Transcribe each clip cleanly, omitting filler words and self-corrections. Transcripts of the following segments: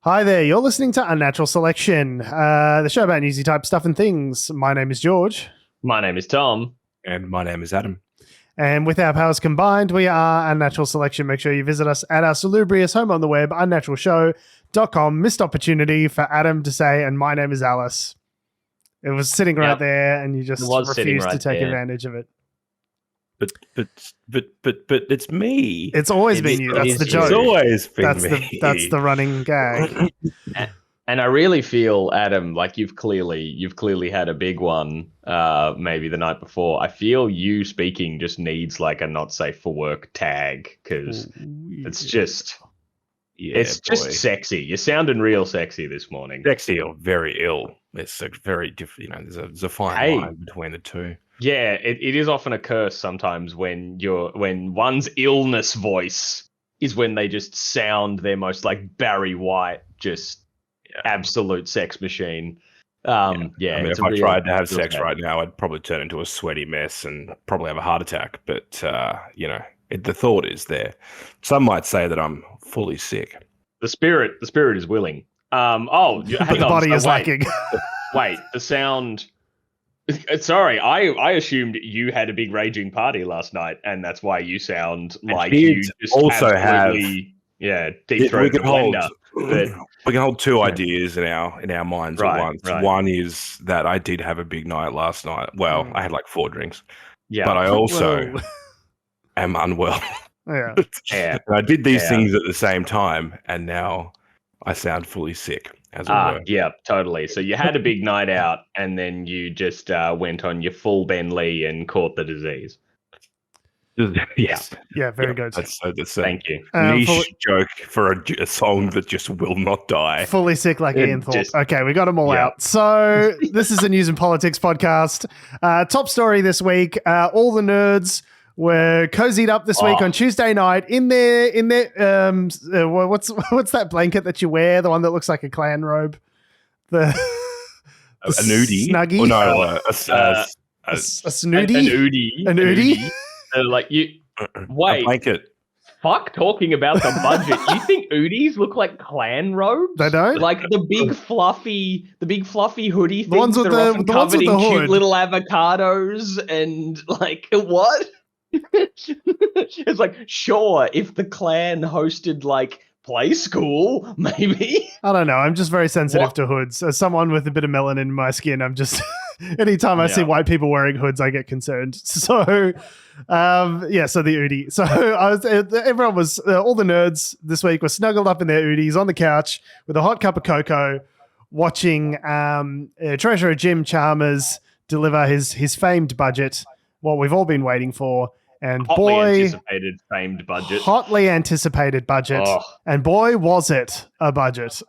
Hi there, you're listening to Unnatural Selection, the show about newsy type stuff and things. My name is George. My name is Tom. And my name is Adam. And with our powers combined, we are Unnatural Selection. Make sure you visit us at our salubrious home on the web, unnaturalshow.com. Missed opportunity for Adam to say, and my name is Alice. It was sitting right there, and you just refused to take advantage of it. But it's me. It's always been you. That's the joke. It's always been me. That's the running gag. And I really feel, Adam, like you've clearly had a big one, maybe the night before. I feel you speaking just needs like a not safe for work tag because it's just sexy. You're sounding real sexy this morning. Sexy or very ill. It's a very different. There's a fine line between the two. Yeah, it is often a curse sometimes when one's illness voice is when they just sound their most like Barry White, just absolute sex machine. I mean, if I tried to have sex right now, I'd probably turn into a sweaty mess and probably have a heart attack. But the thought is there. Some might say that I'm fully sick. The spirit is willing. Hang on, the body is lacking. Wait, the sound. Sorry, I assumed you had a big raging party last night, and that's why you sound like you just also have deep throat blender. We can hold two ideas in our minds at once. Right. One is that I did have a big night last night. Well, I had like 4 drinks. Yeah, but I also am unwell. Yeah. And I did these things at the same time, and now I sound fully sick. Yeah, totally. So you had a big night out, and then you just went on your full Ben Lee and caught the disease. Yes. Yeah, very good. That's Thank you. Niche joke for a song that just will not die. Fully sick like Ian Thorpe. Okay, we got them all out. So this is a news and politics podcast. Top story this week. All the nerds were cozied up this week on Tuesday night in their what's that blanket that you wear? The one that looks like a clan robe. A nudie. Snuggie. Oh, no, a snooty. An oodie. Like you. Wait. A blanket. Fuck talking about the budget. You think oodies look like clan robes? They don't? Like the big fluffy hoodie things the ones with that are often covered in cute hood. little avocados and like what? It's like, sure, if the clan hosted like play school, maybe. I don't know. I'm just very sensitive to hoods. As someone with a bit of melanin in my skin, I'm just anytime I see white people wearing hoods, I get concerned. So, so the Oodie. So everyone was, all the nerds this week were snuggled up in their Oodies on the couch with a hot cup of cocoa, watching Treasurer Jim Chalmers deliver his famed budget, what we've all been waiting for. And hotly anticipated budget. Oh. And boy, was it a budget.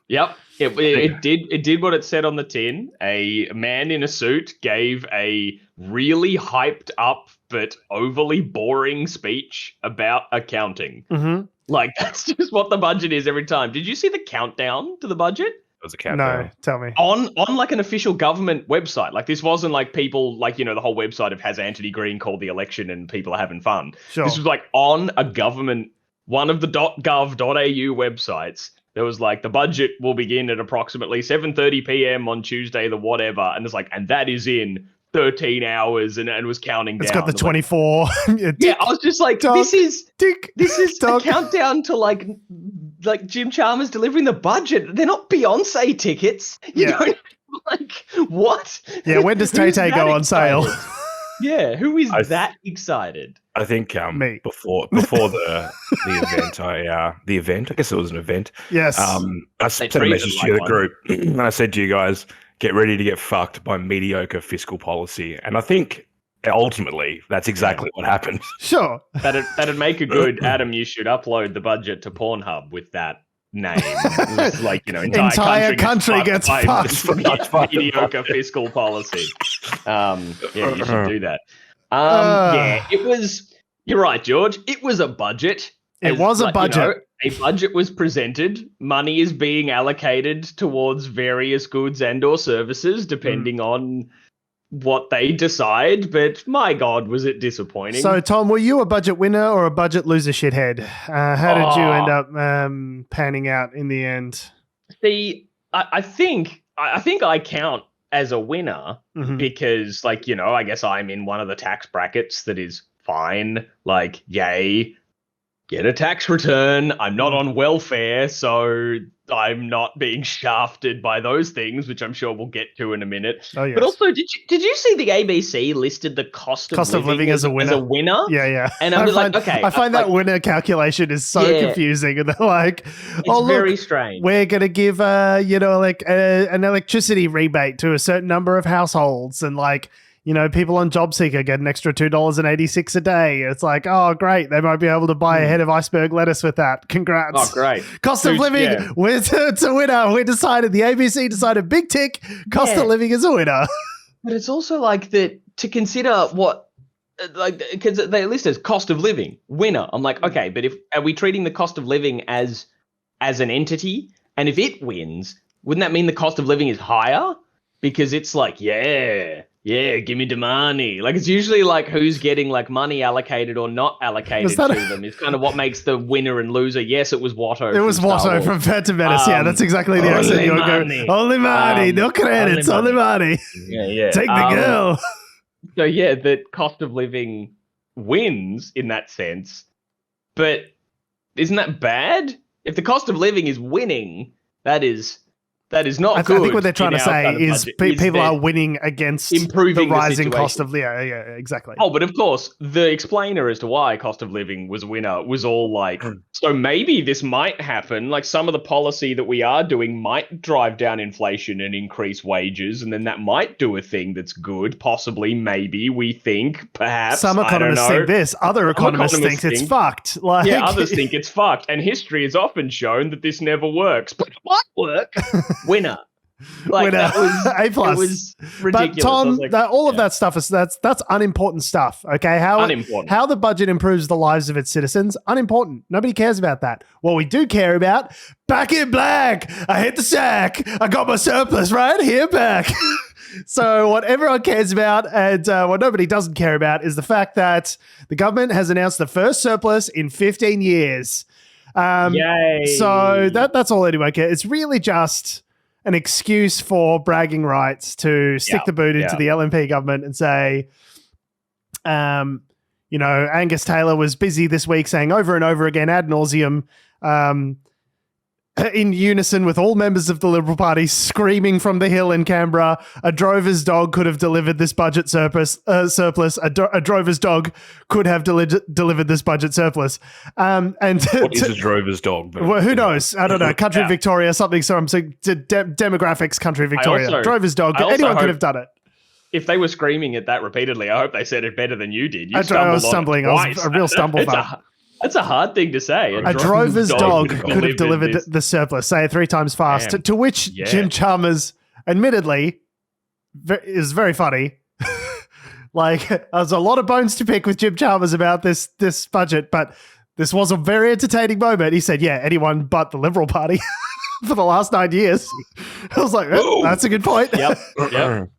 Yep. It did what it said on the tin. A man in a suit gave a really hyped up but overly boring speech about accounting. Mm-hmm. Like, that's just what the budget is every time. Did you see the countdown to the budget? It was a countdown. No, tell me. On like an official government website. Like, this wasn't like people, like, the whole website of has Anthony Green called the election and people are having fun. Sure. This was like on a government, one of the .gov.au websites. There was like, the budget will begin at approximately 7:30 p.m. on Tuesday, the whatever. And it's like, and that is in 13 hours and was counting down. It's got the 24. Yeah, I was just like, this is a countdown to like Jim Chalmers delivering the budget. They're not Beyonce tickets. You don't like what? Yeah, when does Tay-Tay go on sale? Yeah, who is that excited? I think me. before the event, I guess it was an event. Yes. I sent a message to the group and I said to you guys, get ready to get fucked by mediocre fiscal policy. And I think ultimately that's exactly what happened. Sure. That'd make a good Adam. You should upload the budget to Pornhub with that name. It's like, entire country gets fucked by mediocre fiscal policy. You should do that. It was. You're right, George. It was a budget. It was a budget. A budget was presented. Money is being allocated towards various goods and or services, depending on what they decide, but my God, was it disappointing. So, Tom, were you a budget winner or a budget loser shithead? How did you end up panning out in the end? See, I think I count as a winner because, like, you know, I guess I'm in one of the tax brackets that is fine. Like, yay, get a tax return. I'm not on welfare, so I'm not being shafted by those things, which I'm sure we'll get to in a minute. Oh, yes. But also, did you see the ABC listed the cost of living as a winner? Yeah. And I was like, okay. I find that winner calculation is so confusing. And they're like, it's very strange. We're going to give, an electricity rebate to a certain number of households, and like, you know, people on JobSeeker get an extra $2.86 a day. It's like, oh, great. They might be able to buy a head of iceberg lettuce with that. Congrats. Oh, great. Cost of living, it's a winner. We decided, the ABC decided, big tick, cost of living is a winner. But it's also like that to consider what, like, because they list as cost of living, winner. I'm like, okay, but are we treating the cost of living as an entity? And if it wins, wouldn't that mean the cost of living is higher? Because it's like, give me the money. Like, it's usually like who's getting like money allocated or not allocated to them is kind of what makes the winner and loser. Yes, it was Watto. It was Watto from Phantom Menace. Yeah, that's exactly the accent you were going. Only money, no credits, only money. Yeah. Take the girl. So yeah, the cost of living wins in that sense. But isn't that bad? If the cost of living is winning, that is not good. I think what they're trying to say is people are winning against the rising cost of living. Yeah, exactly. Oh, but of course, the explainer as to why cost of living was a winner was all like, so maybe this might happen. Like, some of the policy that we are doing might drive down inflation and increase wages, and then that might do a thing that's good. Possibly, maybe, we think, perhaps. Some economists think this. Other economists think it's fucked. Like, yeah, others think it's fucked. And history has often shown that this never works. But it might work. Winner. Like, winner. That was A+. It was ridiculous. But Tom, like, all of that stuff that's unimportant stuff. Okay, how the budget improves the lives of its citizens, unimportant. Nobody cares about that. What we do care about, back in black. I hit the sack. I got my surplus right here back. So what everyone cares about, and what nobody doesn't care about, is the fact that the government has announced the first surplus in 15 years. Yay. So that's all anyone cares. It's really just an excuse for bragging rights to stick the boot into the LNP government and say, Angus Taylor was busy this week saying over and over again ad nauseum, in unison with all members of the Liberal Party screaming from the Hill in Canberra, a drover's dog could have delivered this budget surplus. A drover's dog could have delivered this budget surplus. What is a drover's dog? Well, who knows? I don't know. Country Victoria, something. So I'm saying demographics, country Victoria. Drover's dog. Anyone could have done it. If they were screaming at that repeatedly, I hope they said it better than you did. I was stumbling. I was a real stumble. That's a hard thing to say. A drover's dog could have delivered the surplus. Say it 3 times fast. To which Jim Chalmers, admittedly, is very funny. Like, there's a lot of bones to pick with Jim Chalmers about this budget, but this was a very entertaining moment. He said, yeah, anyone but the Liberal Party. For the last 9 years. I was like, that's a good point. Yep.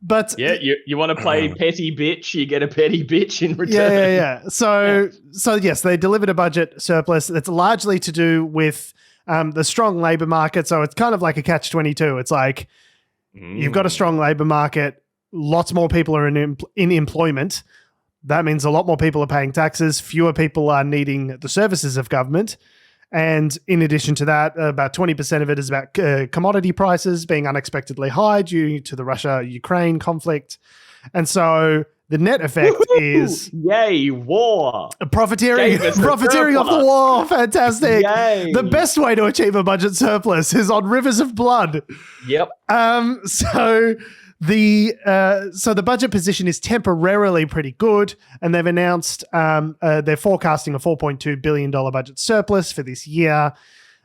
But you want to play petty bitch, you get a petty bitch in return. Yeah. So yes, they delivered a budget surplus that's largely to do with the strong labor market. So it's kind of like a catch-22. It's like you've got a strong labor market, lots more people are in employment. That means a lot more people are paying taxes, fewer people are needing the services of government. And in addition to that, about 20% of it is about commodity prices being unexpectedly high due to the Russia-Ukraine conflict. And so the net effect is... Yay, war! Profiteering off the war. Fantastic. Yay. The best way to achieve a budget surplus is on rivers of blood. Yep. So the budget position is temporarily pretty good, and they've announced they're forecasting a $4.2 billion budget surplus for this year.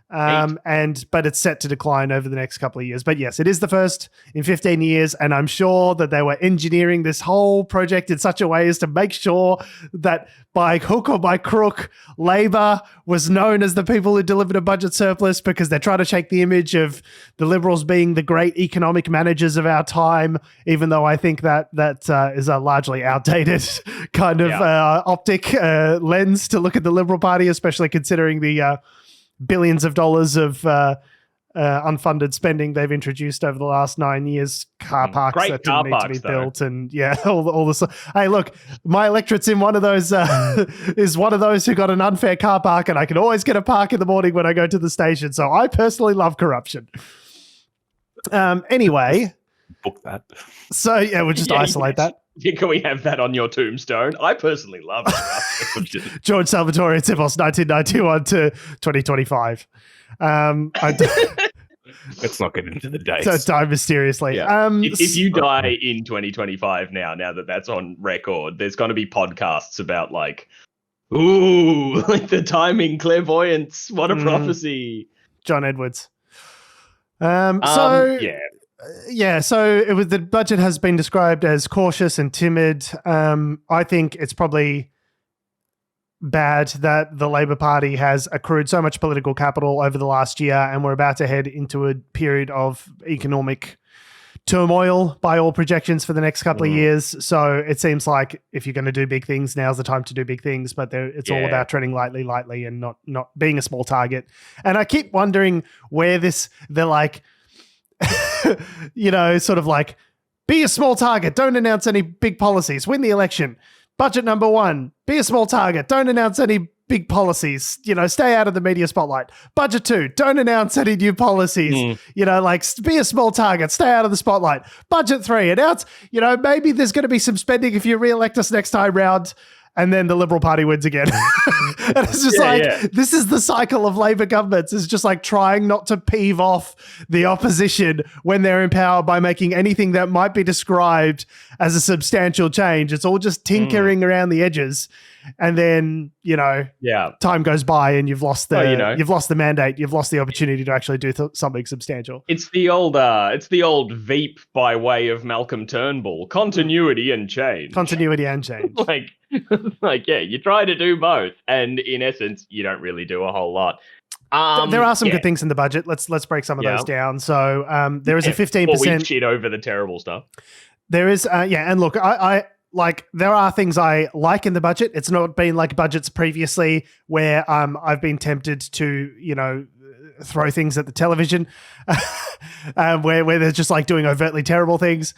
But it's set to decline over the next couple of years. But yes, it is the first in 15 years, and I'm sure that they were engineering this whole project in such a way as to make sure that by hook or by crook, Labor was known as the people who delivered a budget surplus, because they're trying to shake the image of the Liberals being the great economic managers of our time, even though I think that is a largely outdated kind of optic lens to look at the Liberal Party, especially considering the billions of dollars of unfunded spending they've introduced over the last 9 years, car parks that didn't need to be built, and all this. Hey, look, my electorate's in one of those is one of those who got an unfair car park, and I can always get a park in the morning when I go to the station. So I personally love corruption. Anyway, book that. So we'll just isolate that. Can we have that on your tombstone? I personally love it. George Salvatore Tsipos, 1991 to 2025. Let's not get into the dates. So die mysteriously. Yeah. If you die in 2025 now that that's on record, there's going to be podcasts about like the timing, clairvoyance, what a prophecy. John Edwards. So it was, the budget has been described as cautious and timid. I think it's probably bad that the Labor Party has accrued so much political capital over the last year, and we're about to head into a period of economic turmoil by all projections for the next couple of years. So it seems like if you're going to do big things, now's the time to do big things, but it's all about treading lightly and not being a small target. And I keep wondering where they're like, sort of like, be a small target, don't announce any big policies, win the election. Budget number 1, be a small target, don't announce any big policies, stay out of the media spotlight. Budget 2, don't announce any new policies, be a small target, stay out of the spotlight. Budget 3, announce, maybe there's going to be some spending if you re-elect us next time round. And then the Liberal Party wins again. And it's just this is the cycle of Labor governments. It's just like trying not to peeve off the opposition when they're in power by making anything that might be described as a substantial change. It's all just tinkering around the edges. And then, time goes by and you've lost you've lost the mandate. You've lost the opportunity to actually do something substantial. It's the old Veep by way of Malcolm Turnbull. Continuity and change. You try to do both, and in essence, you don't really do a whole lot. There are some good things in the budget. Let's break some of those down. So there is a 15%. We shit over the terrible stuff. There is, and look, I like, there are things I like in the budget. It's not been like budgets previously where I've been tempted to, throw things at the television where they're just like doing overtly terrible things.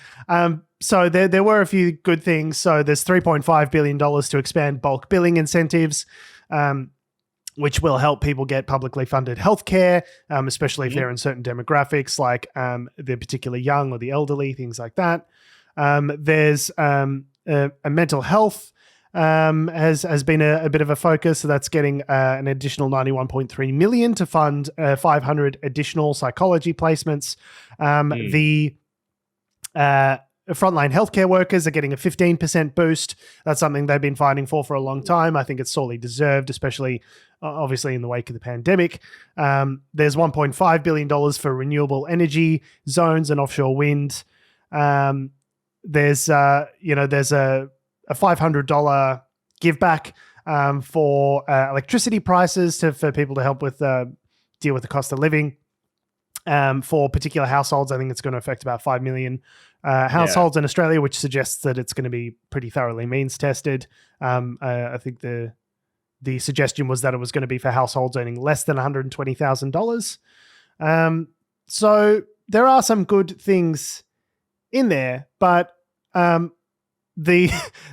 So there were a few good things. So there's $3.5 billion to expand bulk billing incentives, which will help people get publicly funded healthcare, especially if they're in certain demographics, like they're particularly young or the elderly, things like that. There's a mental health has been a bit of a focus. So that's getting an additional $91.3 million to fund 500 additional psychology placements. The frontline healthcare workers are getting a 15% boost. That's something they've been fighting for a long time. I think it's sorely deserved, especially obviously in the wake of the pandemic. There's $1.5 billion for renewable energy zones and offshore wind. There's a $500 give back for electricity prices for people to help with deal with the cost of living. For particular households, I think it's going to affect about 5 million households in Australia, which suggests that it's going to be pretty thoroughly means tested. I think the suggestion was that it was going to be for households earning less than $120,000. So there are some good things in there, but the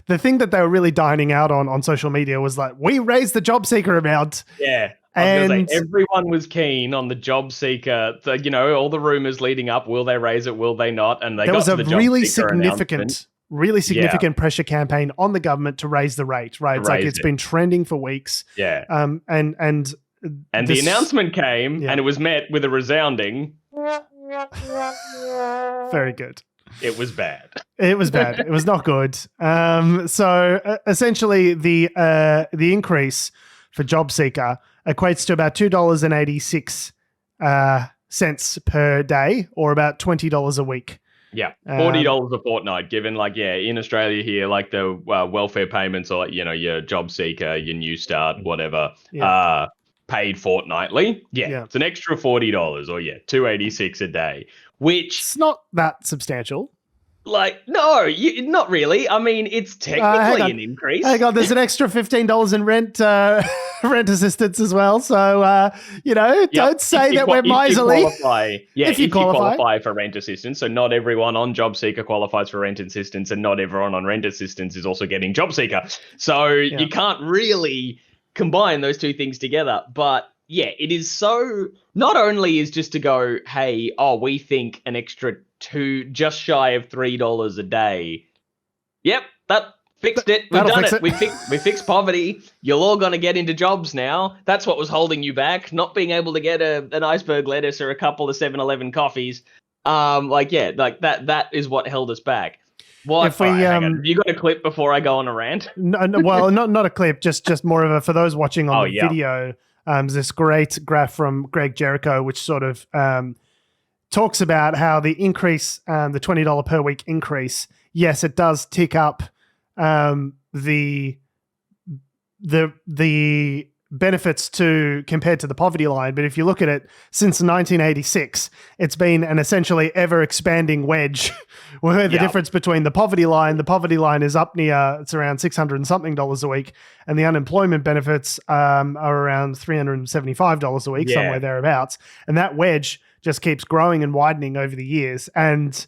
thing that they were really dining out on social media was like, we raised the job seeker amount. Yeah. And everyone was keen on the job seeker. All the rumors leading up, will they raise it? Will they not? And there was a really significant pressure campaign on the government to raise the rate, right? It's like it's been trending for weeks. Yeah. And the announcement came and it was met with a resounding. Very good. It was bad. It was bad. It was not good. So essentially the increase for job seeker equates to about $2.86 per day, or about $20 a week. Yeah, $40 a fortnight. Given in Australia here, like the welfare payments or your job seeker, your New Start, whatever, paid fortnightly. Yeah, it's an extra $40 or $2.86 a day, which it's not that substantial. No, not really. I mean, it's technically an increase. Hang on, there's an extra $15 in rent assistance as well. So, don't say that we're miserly. If you qualify for rent assistance. So not everyone on job seeker qualifies for rent assistance, and not everyone on rent assistance is also getting job seeker. So you can't really combine those two things together. But yeah, it is so, not only is just to go, hey, we think an extra just shy of $3 a day. Yep, that fixed it. We've done it. We fixed poverty. You're all going to get into jobs now. That's what was holding you back, not being able to get an iceberg lettuce or a couple of 7-Eleven coffees. That is what held us back. What? If have you got a clip before I go on a rant? No, well, not a clip, just more of a, for those watching on the video, this great graph from Greg Jericho, which sort of talks about how the increase, the $20 per week increase, yes, it does tick up the benefits compared to the poverty line. But if you look at it, since 1986, it's been an essentially ever expanding wedge where the difference between the poverty line is up near, it's around $600 and something a week, and the unemployment benefits are around $375 a week, somewhere thereabouts. And that wedge just keeps growing and widening over the years. And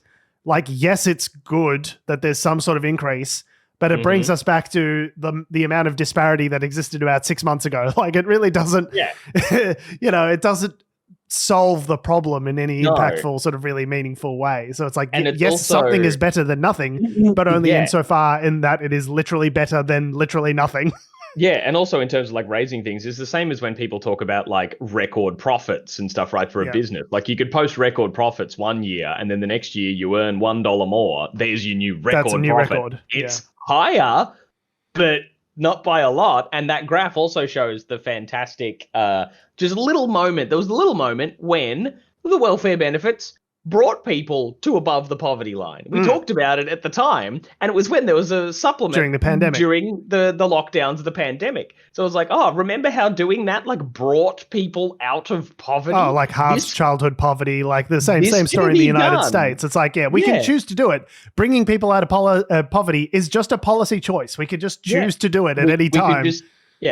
yes, it's good that there's some sort of increase, but it brings us back to the amount of disparity that existed about 6 months ago. It really doesn't, it doesn't solve the problem in any impactful sort of really meaningful way. So it's something is better than nothing, but only insofar in that it is literally better than literally nothing. Yeah, and also in terms of raising things, it's the same as when people talk about record profits and stuff, right, for a business. You could post record profits one year, and then the next year you earn $1 more. There's your new record. That's a new profit. Record. It's higher, but not by a lot. And that graph also shows the fantastic, just a little moment. There was a little moment when the welfare benefits brought people to above the poverty line. We talked about it at the time, and it was when there was a supplement during the pandemic, during the lockdowns of the pandemic. So it was remember how doing that brought people out of poverty? Oh, halves childhood poverty, the same story in the United States. It's we can choose to do it. Bringing people out of poverty is just a policy choice. We could just choose to do it at any time. We could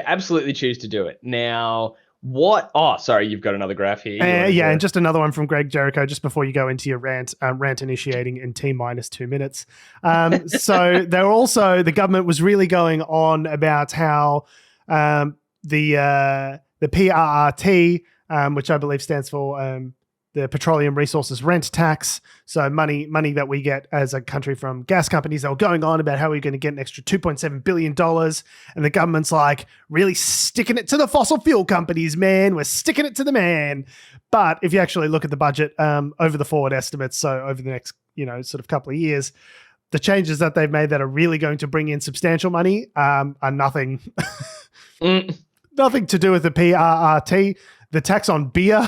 absolutely choose to do it. Now, what? Oh, sorry, you've got another graph here. And just another one from Greg Jericho, just before you go into your rant initiating in T-2 minutes. So the government was really going on about how the PRRT, which I believe stands for the Petroleum Resources Rent Tax, so money that we get as a country from gas companies. They were going on about how we're going to get an extra $2.7 billion, and the government's really sticking it to the fossil fuel companies, man. We're sticking it to the man. But if you actually look at the budget over the forward estimates, so over the next sort of couple of years, the changes that they've made that are really going to bring in substantial money are nothing, nothing to do with the PRRT. The tax on beer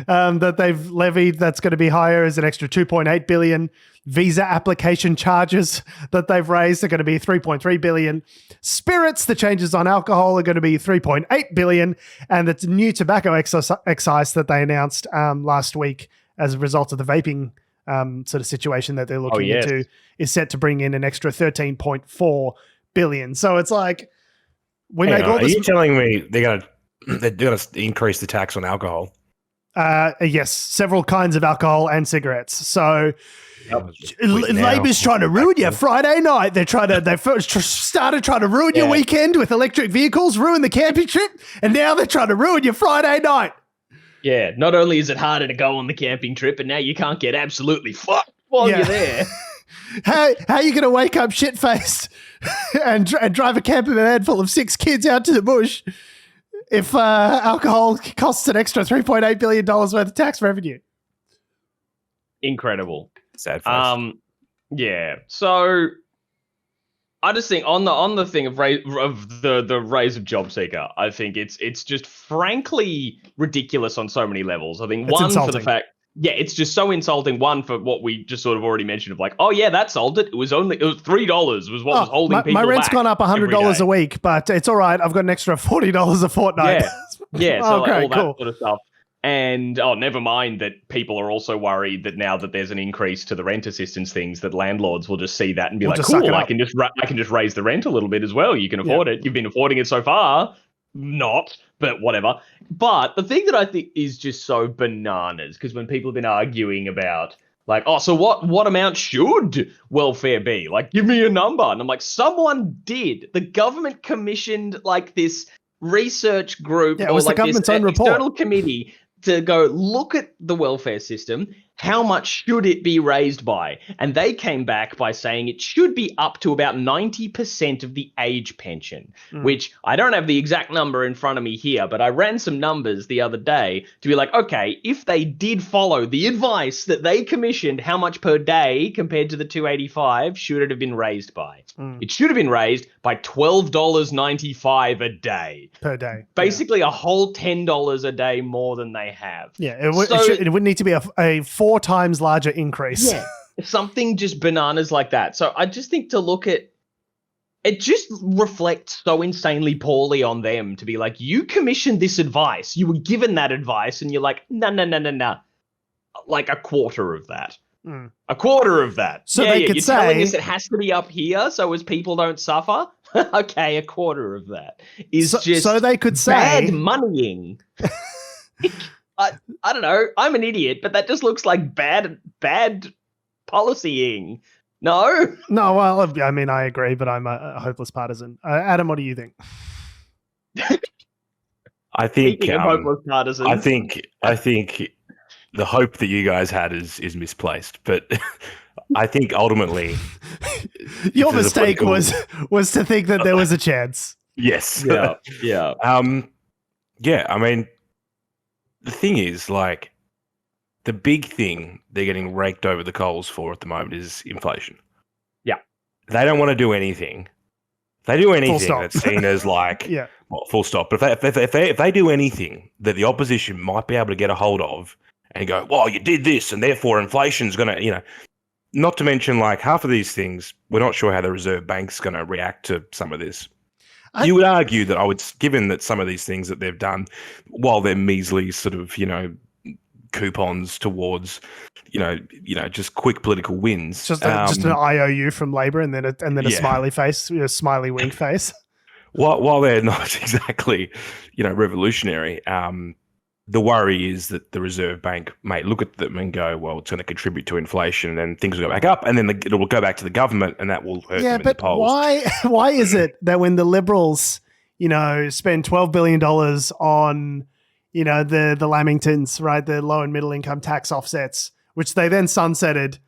that they've levied that's going to be higher is an extra $2.8 billion. Visa application charges that they've raised are going to be $3.3 billion. Spirits, the changes on alcohol are going to be $3.8 billion. And the new tobacco excise that they announced last week as a result of the vaping sort of situation that they're looking into is set to bring in an extra $13.4 billion. So it's are you telling me they're going to increase the tax on alcohol? Yes, several kinds of alcohol and cigarettes. So Labor's trying to ruin your Friday night. They started trying to ruin your weekend with electric vehicles, ruin the camping trip, and now they're trying to ruin your Friday night. Yeah, not only is it harder to go on the camping trip, and now you can't get absolutely fucked while you're there. How are you going to wake up shit-faced and drive a camper van full of 6 kids out to the bush if alcohol costs an extra $3.8 billion worth of tax revenue? Incredible. Sad face. Yeah. So I just think on the thing of the raise of job seeker, I think it's just frankly ridiculous on so many levels. I think it's insulting. For the fact, it's just so insulting. One, for what we just sort of already mentioned of like, oh yeah, that solved it. It was $3 was what was holding people back. My rent's gone up $100 a week, but it's all right. I've got an extra $40 a fortnight. Yeah. So all that sort of stuff. And never mind that people are also worried that now that there's an increase to the rent assistance things, that landlords will just see that and be like, cool, I can just raise the rent a little bit as well. You can afford it. You've been affording it so far. Not, but whatever. But the thing that I think is just so bananas, because when people have been arguing about like, so what amount should welfare be? Like, give me a number. And I'm like, someone did. The government commissioned like this research group or like the government's own report. External committee to go look at the welfare system. How much should it be raised by? And they came back by saying it should be up to about 90% of the age pension, which I don't have the exact number in front of me here, but I ran some numbers the other day to be like, okay, if they did follow the advice that they commissioned, how much per day compared to the $285 should it have been raised by? It should have been raised by $12.95 a day. Per day. Basically a whole $10 a day more than they have. Yeah, it would need to be a 4 times larger increase. Yeah, something just bananas like that. So I just think to look at it just reflects so insanely poorly on them to be like, you commissioned this advice, you were given that advice, and you're like, no. Like a quarter of that. A quarter of that. So they could you're say, telling us it has to be up here so as people don't suffer? Okay, a quarter of that is just so they could say bad moneying. I don't know. I'm an idiot, but that just looks like bad policying. No? No, well, I mean, I agree, but I'm a hopeless partisan. Adam, what do you think? I think hopeless partisans. I think the hope that you guys had is misplaced, but I think ultimately your mistake was to think that there was a chance. Yes. Yeah. Yeah. I mean, the thing is, like, the big thing they're getting raked over the coals for at the moment is inflation. Yeah. They don't want to do anything. If they do anything that's seen as like, well, full stop. But if they do anything that the opposition might be able to get a hold of and go, well, you did this and therefore inflation's going to, not to mention like half of these things, we're not sure how the Reserve Bank's going to react to some of this. You would argue that given that some of these things that they've done, while they're measly sort of, coupons towards, just quick political wins. Just an IOU from Labor and then a smiley face, a smiley wink face. While they're not exactly, revolutionary, the worry is that the Reserve Bank may look at them and go, well, it's going to contribute to inflation, and then things will go back up, and then it will go back to the government, and that will hurt them in the polls. Why is it that when the Liberals, spend $12 billion on, the Lamingtons, right, the low and middle income tax offsets, which they then sunsetted,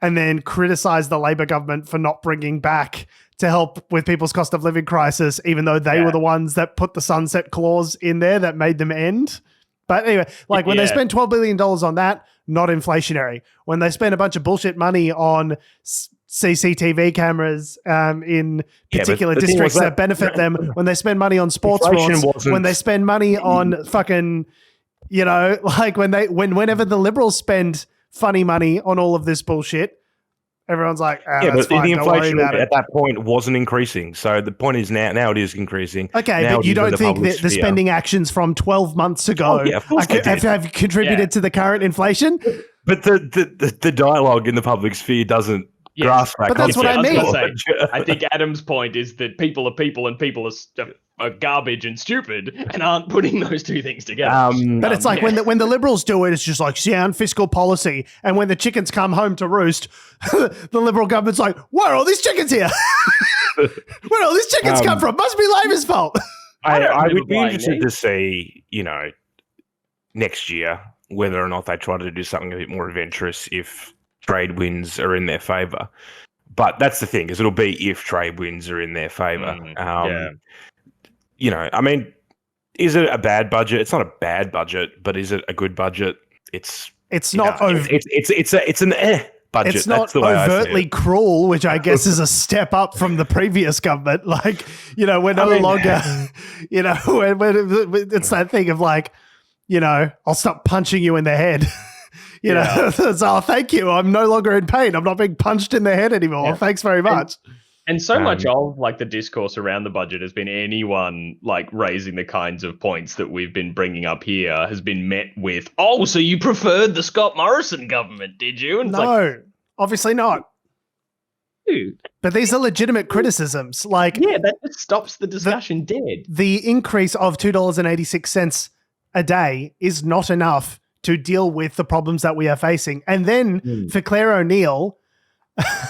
and then criticize the Labor government for not bringing back to help with people's cost of living crisis, even though they were the ones that put the sunset clause in there that made them end? But anyway, like when they spend $12 billion on that, not inflationary. When they spend a bunch of bullshit money on CCTV cameras in particular districts that benefit them, when they spend money on sports rorts, when they spend money on fucking, like whenever the Liberals spend funny money on all of this bullshit, everyone's like, that's fine, the inflation at that point wasn't increasing. So the point is now it is increasing. Okay, but you don't think that the spending actions from 12 months ago have contributed to the current inflation? But the dialogue in the public sphere doesn't grasp that. But that's what I mean. I think Adam's point is that people are people and people are garbage and stupid and aren't putting those two things together. But it's like when the Liberals do it, it's just like sound fiscal policy. And when the chickens come home to roost, the Liberal government's like, where are all these chickens here? Where do all these chickens come from? Must be Labor's fault. I would be interested to see, next year, whether or not they try to do something a bit more adventurous if trade wins are in their favour. But that's the thing, is it'll be if trade wins are in their favour. I mean, is it a bad budget? It's not a bad budget, but is it a good budget? It's not over. It's an budget. It's not overtly cruel, which I guess is a step up from the previous government. Like, we're no longer, it's that thing of like, I'll stop punching you in the head. Thank you. I'm no longer in pain. I'm not being punched in the head anymore. Yeah. Thanks very much. And so much of like the discourse around the budget has been anyone like raising the kinds of points that we've been bringing up here has been met with, oh, so you preferred the Scott Morrison government, did you? And no, obviously not. Dude. But these are legitimate criticisms. Like, that just stops the discussion dead. The increase of $2.86 a day is not enough to deal with the problems that we are facing. And then for Claire O'Neill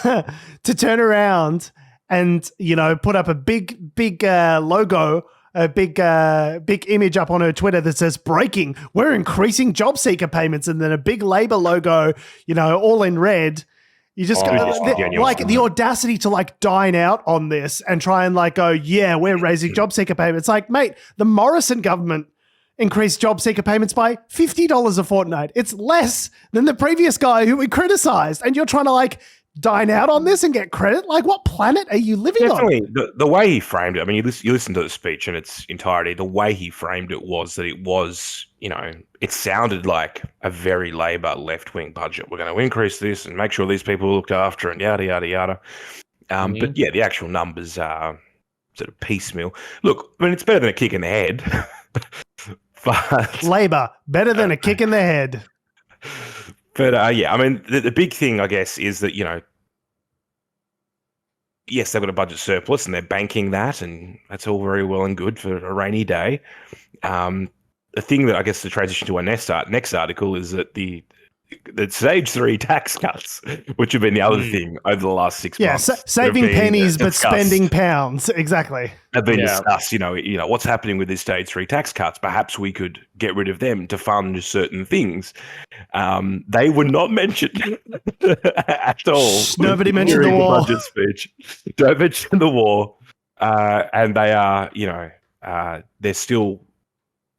to turn around and, put up a big logo, a big image up on her Twitter that says, breaking, we're increasing job seeker payments. And then a big Labor logo, all in red. You just the audacity to like dine out on this and try and like go, yeah, we're raising job seeker payments. Like, mate, the Morrison government increased job seeker payments by $50 a fortnight. It's less than the previous guy who we criticized. And you're trying to like dine out on this and get credit? Like, what planet are you living on? The way he framed it, I mean, you listen to the speech in its entirety, the way he framed it was that it was, it sounded like a very Labor left-wing budget. We're going to increase this and make sure these people are looked after and yada, yada, yada. But yeah, the actual numbers are sort of piecemeal. Look, I mean, it's better than a kick in the head. But Labor, better than a kick in the head. But yeah, I mean, the big thing, I guess, is that, yes, they've got a budget surplus and they're banking that, and that's all very well and good for a rainy day. The thing that I guess the transition to our next article is that the stage 3 tax cuts, which have been the other thing over the last 6 months. Yeah, saving pennies but spending pounds. Exactly. Have been discussed, what's happening with these stage 3 tax cuts. Perhaps we could get rid of them to fund certain things. They were not mentioned at all. Nobody mentioned the war. Budget speech. Don't mention the war. And they are, they're still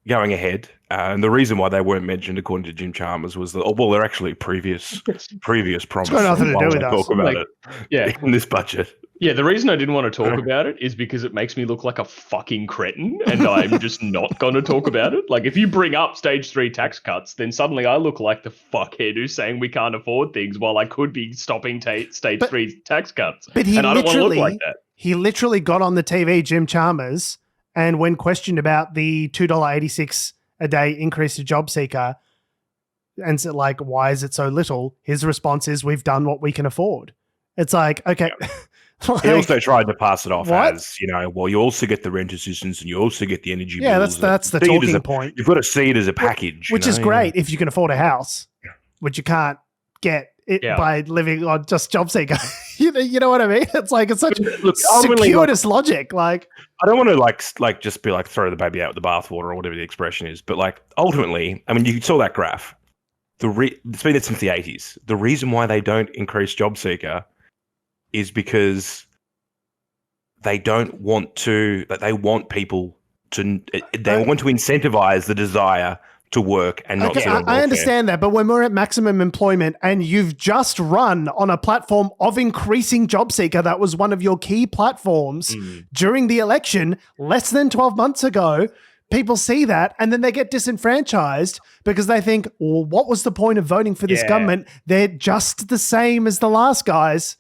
going ahead. And the reason why they weren't mentioned, according to Jim Chalmers, was that, they're actually previous promises. It's got nothing to do with us. Talk about it in this budget. Yeah, the reason I didn't want to talk about it is because it makes me look like a fucking cretin, and I'm just not going to talk about it. Like, if you bring up stage 3 tax cuts, then suddenly I look like the fuckhead who's saying we can't afford things while I could be stopping stage 3 tax cuts. But I don't want to look like that. He literally got on the TV, Jim Chalmers, and when questioned about the $2.86 a day increase to job seeker, and so like, why is it so little? His response is, we've done what we can afford. It's like, okay. He also tried to pass it off as, you also get the rent assistance and you also get the energy bills. Yeah, that's the talking point. You've got to see it as a package. Which is great if you can afford a house, which you can't get it by living on just job seeker. you know what I mean? It's like, it's such circuitous logic. Like, I don't want to just be like throw the baby out with the bathwater or whatever the expression is, but like ultimately, I mean, you saw that graph. It's been there since the 80s. The reason why they don't increase job seeker is because they don't want to, they want people to, they want to incentivize the desire to work and not I understand that, but when we're at maximum employment and you've just run on a platform of increasing job seeker, that was one of your key platforms during the election less than 12 months ago, people see that and then they get disenfranchised because they think, well, what was the point of voting for this government? They're just the same as the last guys.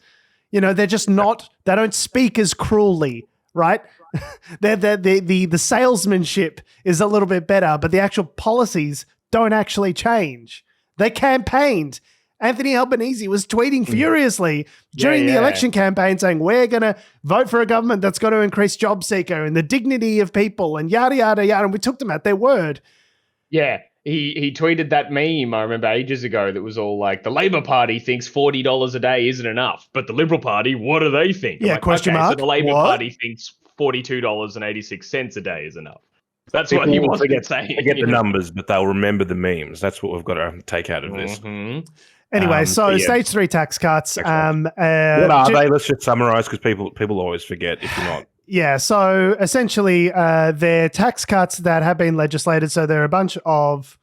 They're just not, they don't speak as cruelly, right? The salesmanship is a little bit better, but the actual policies don't actually change. They campaigned. Anthony Albanese was tweeting furiously during the election campaign saying, we're going to vote for a government that's going to increase job seeker and the dignity of people and yada, yada, yada. And we took them at their word. Yeah. He tweeted that meme, I remember ages ago, that was all like, the Labor Party thinks $40 a day isn't enough, but the Liberal Party, what do they think? Yeah, question mark. So the Labor Party thinks $42.86 a day is enough. That's people what he wants to get saying. They get the numbers, but they'll remember the memes. That's what we've got to take out of this. Anyway, stage 3 tax cuts. What are they? Let's just summarize because people always forget if you're not. Yeah, so essentially they're tax cuts that have been legislated. So there are a bunch of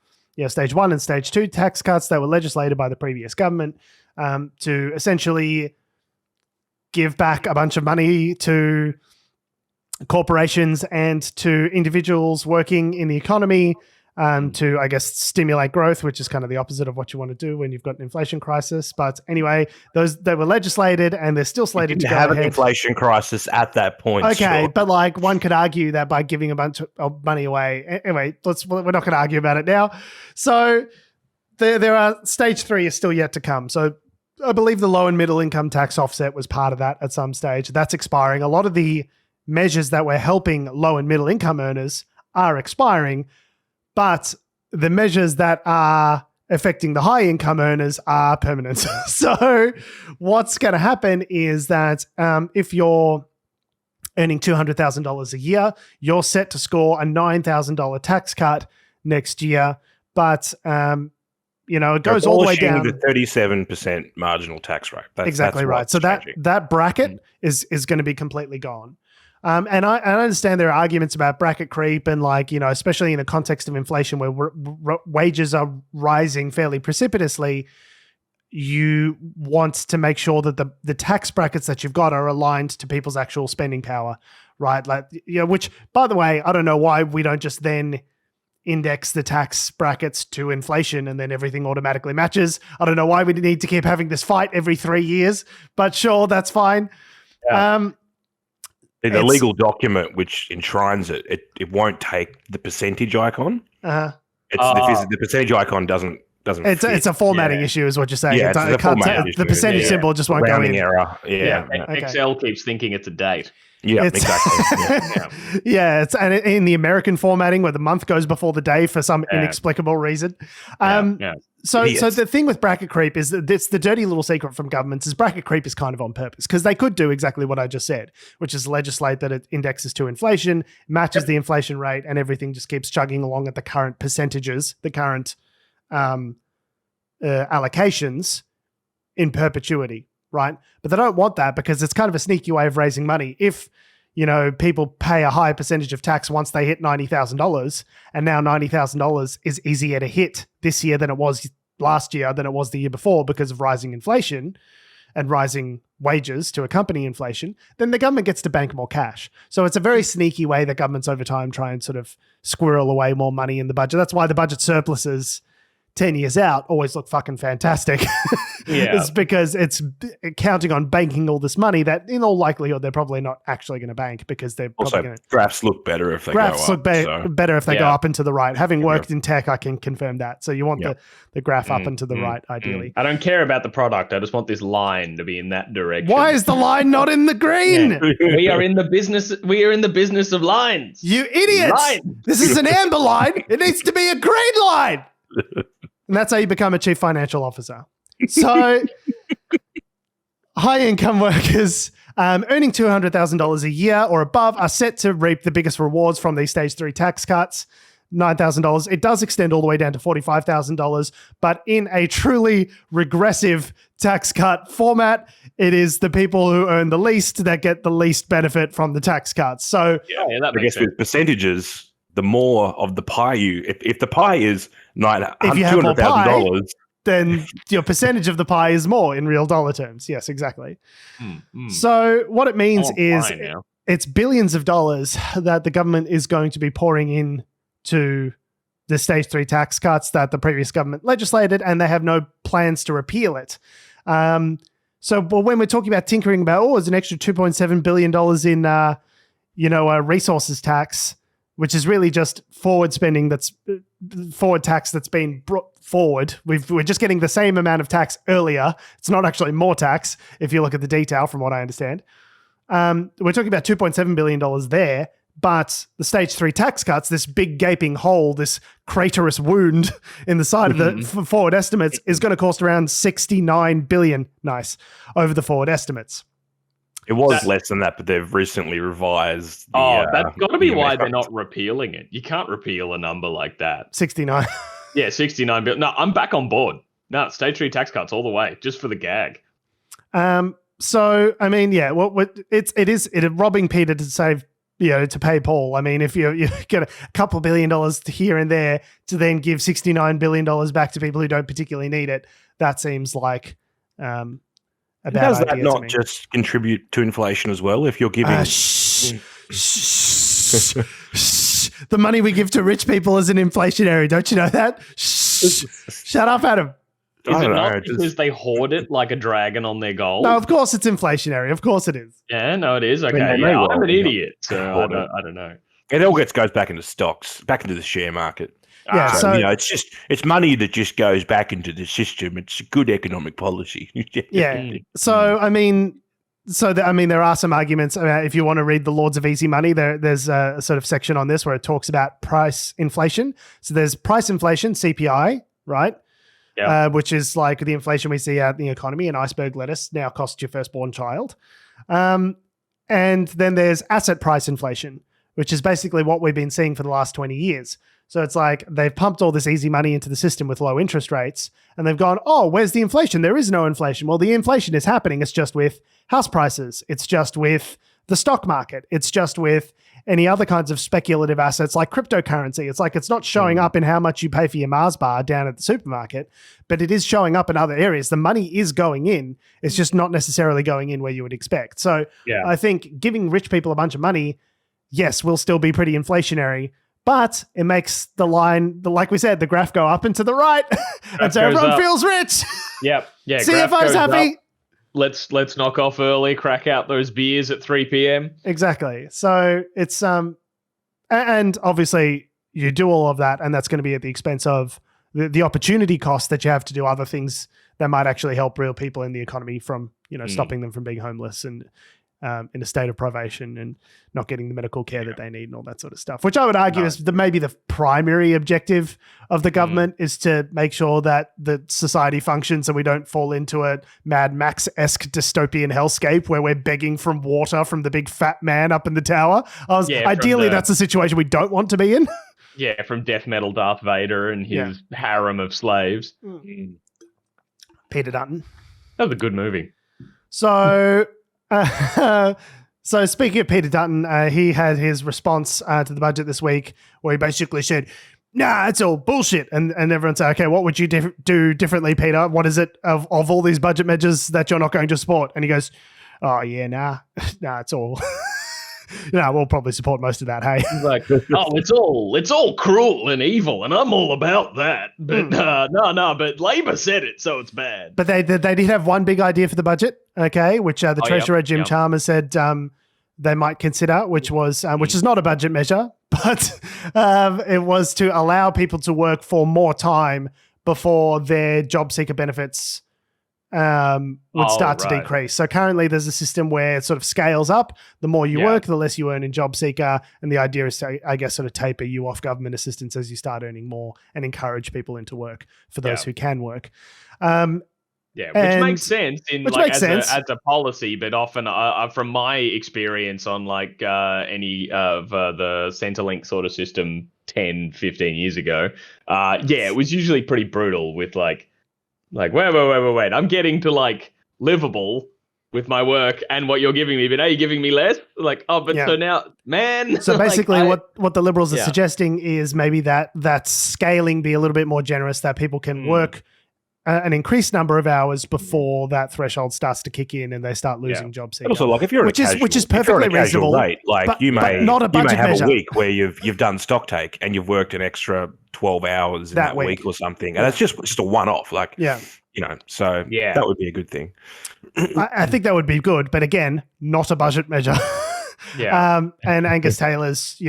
stage 1 and stage 2 tax cuts that were legislated by the previous government. to essentially give back a bunch of money to corporations and to individuals working in the economy to, I guess, stimulate growth, which is kind of the opposite of what you want to do when you've got an inflation crisis. But anyway, they were legislated and they're still slated to go have ahead. An inflation crisis at that point. Okay, sure. but like one could argue that by giving a bunch of money away. Anyway, we're not going to argue about it now. So there are stage 3 is still yet to come. So I believe the low and middle income tax offset was part of that at some stage. That's expiring. A lot of the measures that were helping low and middle income earners are expiring, but the measures that are affecting the high income earners are permanent. So what's going to happen is that if you're earning $200,000 a year, you're set to score a $9,000 tax cut next year. But, it goes all the way down to 37% marginal tax rate. Exactly right. So that bracket is going to be completely gone. And I understand there are arguments about bracket creep and especially in the context of inflation where wages are rising fairly precipitously, you want to make sure that the tax brackets that you've got are aligned to people's actual spending power, right? Which, by the way, I don't know why we don't just then index the tax brackets to inflation and then everything automatically matches. I don't know why we need to keep having this fight every 3 years, but sure, that's fine. Yeah. The legal document which enshrines it won't take the percentage icon. The percentage icon doesn't. It's a formatting issue, is what you're saying. Yeah, the percentage symbol just won't rounding go in. error. Yeah. Okay. Excel keeps thinking it's a date. Yeah, exactly. Yeah, it's and in the American formatting where the month goes before the day for some inexplicable reason. So the thing with bracket creep is that it's the dirty little secret from governments is bracket creep is kind of on purpose because they could do exactly what I just said, which is legislate that it indexes to inflation, matches the inflation rate, and everything just keeps chugging along at the current percentages, the current allocations in perpetuity, right? But they don't want that because it's kind of a sneaky way of raising money. If people pay a higher percentage of tax once they hit $90,000, and now $90,000 is easier to hit this year than it was last year, than it was the year before because of rising inflation and rising wages to accompany inflation, then the government gets to bank more cash. So it's a very sneaky way that governments over time try and sort of squirrel away more money in the budget. That's why the budget surpluses 10 years out always look fucking fantastic. It's because it's counting on banking all this money that in all likelihood they're probably not actually going to bank because they're probably going to... Graphs look better if they go up. Better if they go up and to the right. Having worked in tech, I can confirm that. So you want the graph up and to the right, ideally. I don't care about the product. I just want this line to be in that direction. Why is the line not in the green? We are in the business of lines. You idiots! Line. This is an amber line. It needs to be a green line. And that's how you become a chief financial officer. So high income workers earning $200,000 a year or above are set to reap the biggest rewards from these stage 3 tax cuts. $9,000. It does extend all the way down to $45,000, but in a truly regressive tax cut format, it is the people who earn the least that get the least benefit from the tax cuts. So that I guess with percentages, the more of the pie if the pie is $200,000, then your percentage of the pie is more in real dollar terms. Yes, exactly. So what it means is it's billions of dollars that the government is going to be pouring in to the stage 3 tax cuts that the previous government legislated, and they have no plans to repeal it. So when we're talking about tinkering about, there's an extra $2.7 billion in, resources tax, which is really just forward spending forward tax that's been brought forward. We're just getting the same amount of tax earlier. It's not actually more tax if you look at the detail from what I understand. We're talking about $2.7 billion there, but the stage 3 tax cuts, this big gaping hole, this craterous wound in the side of the forward estimates is going to cost around $69 billion. Nice. Over the forward estimates. It was less than that, but they've recently revised. That's got to be why they're not repealing it. You can't repeal a number like that. 69. Yeah, 69 billion. No, I'm back on board. No, stage 3 tax cuts all the way, just for the gag. So I mean, it is robbing Peter to save, to pay Paul. I mean, if you get a couple $1 billion here and there to then give $69 billion back to people who don't particularly need it, that seems like Does that not just contribute to inflation as well? If you're giving the money we give to rich people isn't inflationary, don't you know that? Shut up, Adam. Is it not because they hoard it like a dragon on their gold? No, of course it's inflationary. Of course it is. Yeah, no, it is. Okay, I'm an idiot, so I don't know. It all goes back into stocks, back into the share market. Yeah, so it's money that just goes back into the system. It's good economic policy. Yeah. So there are some arguments. If you want to read the Lords of Easy Money, there's a sort of section on this where it talks about price inflation. So there's price inflation, CPI, right? Yeah. Which is like the inflation we see out in the economy. An iceberg lettuce now costs your firstborn child. And then there's asset price inflation, which is basically what we've been seeing for the last 20 years. So it's like they've pumped all this easy money into the system with low interest rates, and they've gone, oh, where's the inflation? There is no inflation. Well, the inflation is happening. It's just with house prices. It's just with the stock market. It's just with any other kinds of speculative assets like cryptocurrency. It's like it's not showing up in how much you pay for your Mars bar down at the supermarket, but it is showing up in other areas. The money is going in. It's just not necessarily going in where you would expect. So I think giving rich people a bunch of money, yes, will still be pretty inflationary, but it makes the line, like we said, the graph go up and to the right. And so everyone feels rich. Yep. Yeah. CFO's happy. Up. Let's knock off early, crack out those beers at 3 p.m. Exactly. So it's and obviously you do all of that, and that's going to be at the expense of the opportunity cost that you have to do other things that might actually help real people in the economy from, stopping them from being homeless and in a state of privation and not getting the medical care that they need and all that sort of stuff, which I would argue is maybe the primary objective of the government is to make sure that the society functions so we don't fall into a Mad Max-esque dystopian hellscape where we're begging from water from the big fat man up in the tower. Ideally, that's a situation we don't want to be in. Yeah, from death metal Darth Vader and his harem of slaves. Peter Dutton. That was a good movie. So... So speaking of Peter Dutton, he had his response to the budget this week where he basically said, nah, it's all bullshit. And everyone said, okay, what would you do differently, Peter? What is it of all these budget measures that you're not going to support? And he goes, oh, yeah, nah, it's all... we'll probably support most of that, hey? Like, it's all cruel and evil, and I'm all about that. But but Labor said it, so it's bad. But they did have one big idea for the budget, okay, which the Treasurer, Jim Chalmers, said they might consider, which was which is not a budget measure, but it was to allow people to work for more time before their job seeker benefits would start to decrease. So currently there's a system where it sort of scales up. The more you work, the less you earn in job seeker. And the idea is to, I guess, sort of taper you off government assistance as you start earning more and encourage people into work for those who can work. Which makes sense as a policy, but often from my experience on like any of the Centrelink sort of system 10, 15 years ago, it was usually pretty brutal with like wait. I'm getting to like livable with my work and what you're giving me, but now you're giving me less? Like, so now, man. So basically what the Liberals are suggesting is maybe that scaling be a little bit more generous, that people can work an increased number of hours before that threshold starts to kick in and they start losing job seekers. Also, like if you're which is perfectly reasonable, rate, like you may have a week where you've done stock take and you've worked an extra 12 hours in that week or something, and it's just a one-off. Like that would be a good thing. I think that would be good, but again, not a budget measure. And Angus Taylor's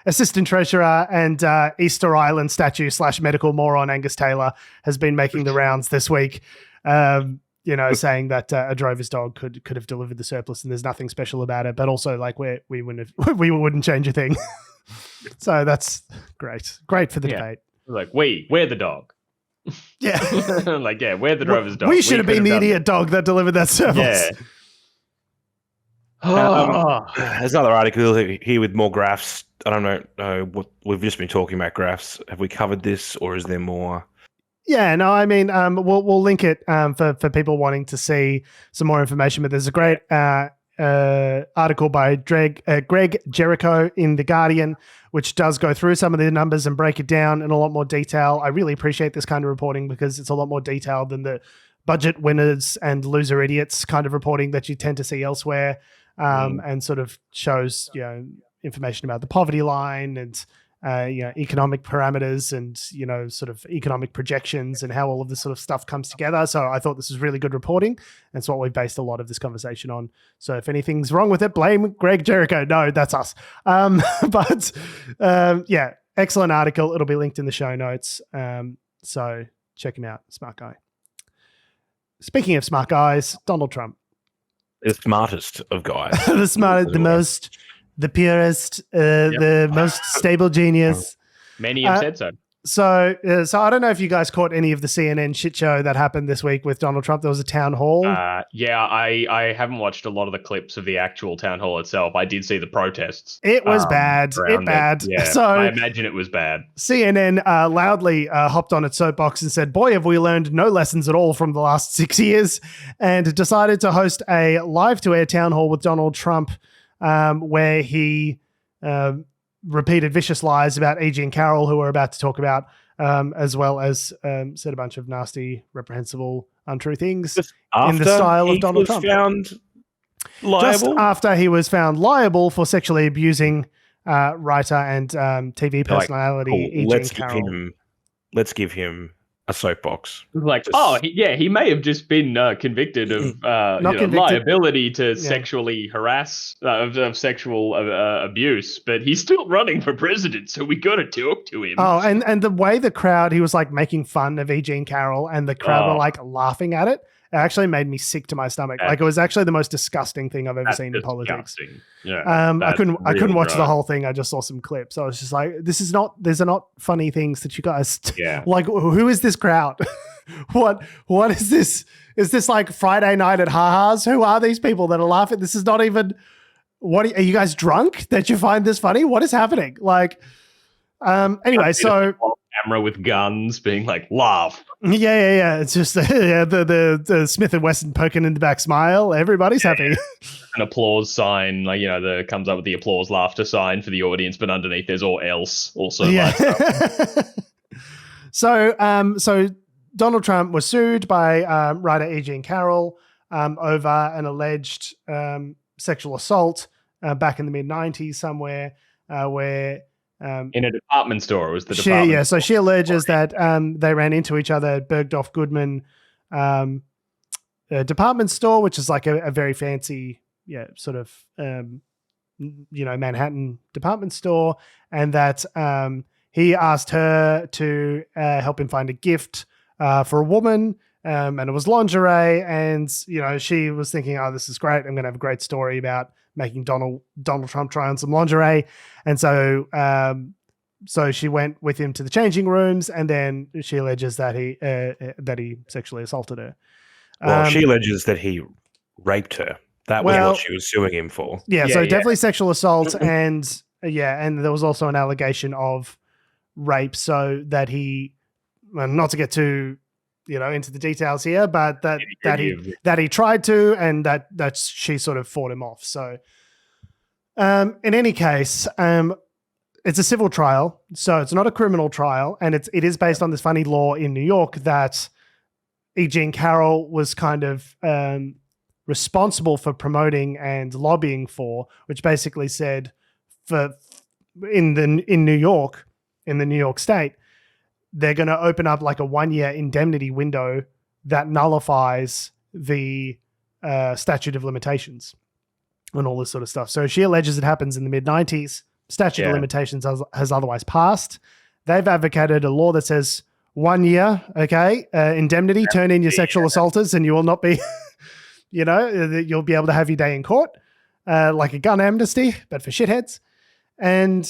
assistant treasurer and Easter Island statue / medical moron Angus Taylor has been making the rounds this week, saying that a drover's dog could have delivered the surplus and there's nothing special about it, but also like we wouldn't change a thing. So that's great for the debate. Like we're the dog. Yeah. We're the drover's dog. We should have been the idiot dog that delivered that surplus. Yeah. There's another article here with more graphs. I don't know what we've just been talking about graphs. Have we covered this, or is there more? Yeah, no, I mean, we'll link it for people wanting to see some more information. But there's a great article by Greg Jericho in The Guardian, which does go through some of the numbers and break it down in a lot more detail. I really appreciate this kind of reporting because it's a lot more detailed than the budget winners and loser idiots kind of reporting that you tend to see elsewhere, and sort of shows, information about the poverty line and, economic parameters and, sort of economic projections and how all of this sort of stuff comes together. So I thought this was really good reporting. And it's what we've based a lot of this conversation on. So if anything's wrong with it, blame Greg Jericho. No, that's us. Excellent article. It'll be linked in the show notes. So check him out. Smart guy. Speaking of smart guys, Donald Trump. The smartest of guys. The purest, the most stable genius. Many have said so. So I don't know if you guys caught any of the CNN shit show that happened this week with Donald Trump. There was a town hall. I haven't watched a lot of the clips of the actual town hall itself. I did see the protests. It was bad. Yeah, so I imagine it was bad. CNN loudly hopped on its soapbox and said, boy, have we learned no lessons at all from the last 6 years, and decided to host a live-to-air town hall with Donald Trump where he repeated vicious lies about E Jean Carroll, who we're about to talk about, as well as said a bunch of nasty, reprehensible, untrue things in the style of Donald Trump. Found liable? Just after he was found liable for sexually abusing writer and TV personality E Jean Carroll. Let's give him a soapbox. He may have just been convicted of liability to sexually harass, of sexual abuse, but he's still running for president, so we got to talk to him. Oh, and the way the crowd, he was like making fun of E Jean Carroll, and the crowd were like laughing at it. It actually made me sick to my stomach. Like, it was actually the most disgusting thing I've ever seen in politics. Yeah, I couldn't watch the whole thing. I just saw some clips. I was just like, these are not funny things that you guys like. Who is this crowd? What is this? Is this like Friday night at Ha-Ha's? Who are these people that are laughing? This is not even. What are you guys drunk that you find this funny? What is happening? Like, anyway, so camera with guns being like, laugh. Yeah. It's just the Smith & Wesson poking in the back smile. Everybody's happy. An applause sign, like, comes up with the applause laughter sign for the audience, but underneath there's all else also. Yeah. So Donald Trump was sued by writer E Jean Carroll over an alleged sexual assault back in the mid-90s somewhere where in a department store. It was the department store. So she alleges that they ran into each other at Bergdorf Goodman department store, which is like a very fancy, sort of, Manhattan department store, and that he asked her to help him find a gift for a woman, and it was lingerie, and she was thinking, oh, this is great, I'm gonna have a great story about making Donald Trump try on some lingerie. And so she went with him to the changing rooms, and then she alleges that he sexually assaulted her. Well, she alleges that he raped her. That was what she was suing him for. Definitely sexual assault, and there was also an allegation of rape, so that he, not to get too into the details here, but that he tried to, and that she sort of fought him off. So in any case, it's a civil trial, so it's not a criminal trial, and it is based on this funny law in New York that E Jean Carroll was kind of responsible for promoting and lobbying for, which basically said in New York, in the New York state, they're going to open up like a 1-year indemnity window that nullifies the statute of limitations and all this sort of stuff. So she alleges it happens in the mid-90s. Statute of limitations has otherwise passed. They've advocated a law that says 1 year, indemnity, turn in your sexual assaulters and you will not be, you'll be able to have your day in court, like a gun amnesty, but for shitheads. And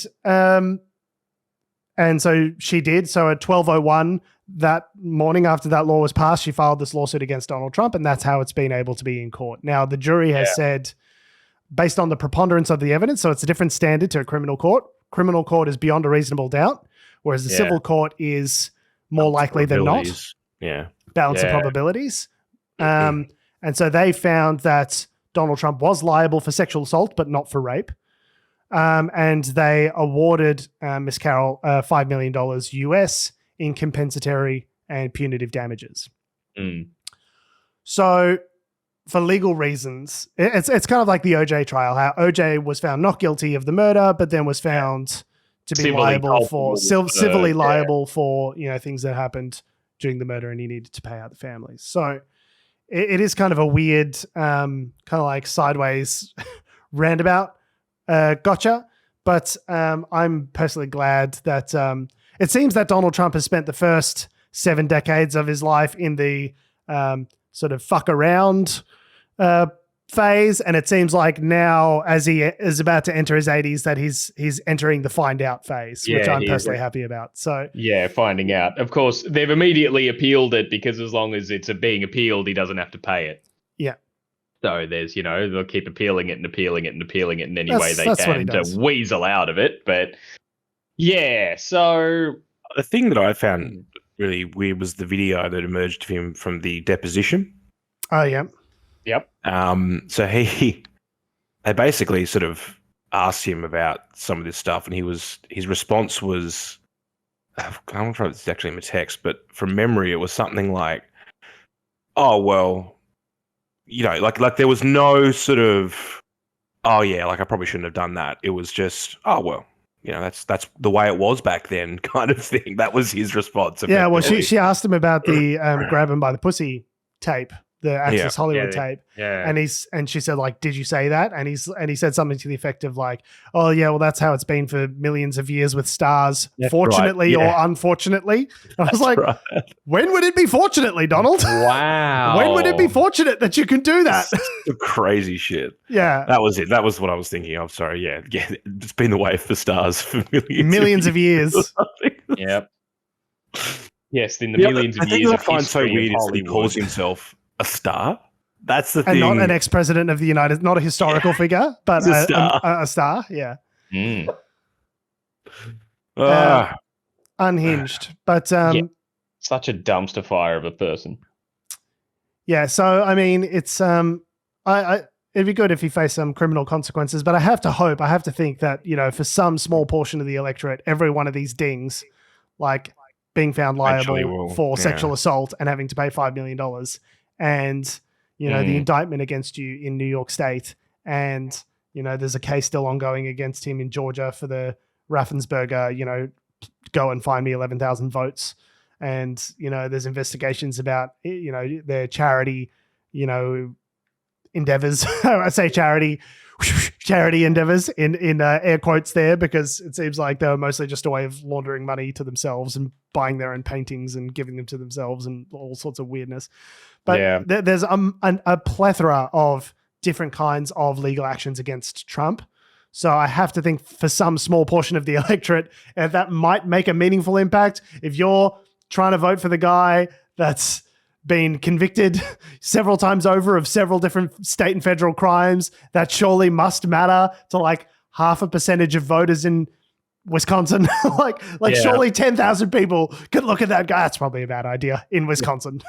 so she did. So at 12:01 that morning after that law was passed, she filed this lawsuit against Donald Trump, and that's how it's been able to be in court. Now, the jury has said, based on the preponderance of the evidence, so it's a different standard to a criminal court. Criminal court is beyond a reasonable doubt, whereas the civil court is more likely than not. Balance of probabilities. And so they found that Donald Trump was liable for sexual assault, but not for rape. And they awarded Ms. Carroll $5 million US in compensatory and punitive damages. So for legal reasons, it's kind of like the OJ trial, how OJ was found not guilty of the murder, but then was found to be liable for civilly liable for, things that happened during the murder, and he needed to pay out the families. So it is kind of a weird, kind of like sideways roundabout gotcha. But I'm personally glad that it seems that Donald Trump has spent the first 7 decades of his life in the sort of fuck around phase, and it seems like now, as he is about to enter his 80s, that he's entering the find out phase, which I'm personally happy about. So finding out. Of course, they've immediately appealed it, because as long as it's being appealed, he doesn't have to pay it. Yeah. So there's, they'll keep appealing it and appealing it and appealing it in any way they can to weasel out of it. But yeah, so the thing that I found really weird was the video that emerged of him from the deposition. Oh, yeah. Yep. So they basically sort of asked him about some of this stuff, and his response was, I don't know if it's actually in the text, but from memory, it was something like, "Oh well, like there was no sort of, oh yeah, like I probably shouldn't have done that. It was just, oh well, that's the way it was back then," kind of thing. That was his response. Yeah, well, she asked him about the grab him by the pussy tape, the Access Hollywood tape. Yeah. And she said, like, "Did you say that?" And he said something to the effect of like, "Oh yeah, well that's how it's been for millions of years with stars, fortunately or unfortunately." And I was like, when would it be fortunately, Donald? Wow. When would it be fortunate that you can do that? Crazy shit. Yeah. That was it. That was what I was thinking of. Sorry. Yeah. It's been the way for stars for millions of years. Yep. Yes, in the millions of years. I find so weird is he calls himself a star. That's the thing. And not an ex-president of the not a historical figure, but a star. Yeah. Mm. Unhinged. But such a dumpster fire of a person. Yeah. So, I mean, it's it'd be good if he faced some criminal consequences, but I have to think that, for some small portion of the electorate, every one of these dings, like being found liable for sexual assault and having to pay $5 million, and the indictment against you in New York State, and there's a case still ongoing against him in Georgia for the Raffensperger, go and find me 11,000 votes, and there's investigations about their charity endeavors. I say charity endeavors in air quotes there, because it seems like they were mostly just a way of laundering money to themselves and buying their own paintings and giving them to themselves and all sorts of weirdness. But there's a plethora of different kinds of legal actions against Trump. So I have to think for some small portion of the electorate, that might make a meaningful impact. If you're trying to vote for the guy that's been convicted several times over of several different state and federal crimes, that surely must matter to like 0.5% of voters in Wisconsin. Surely 10,000 people could look at that guy. That's probably a bad idea in Wisconsin.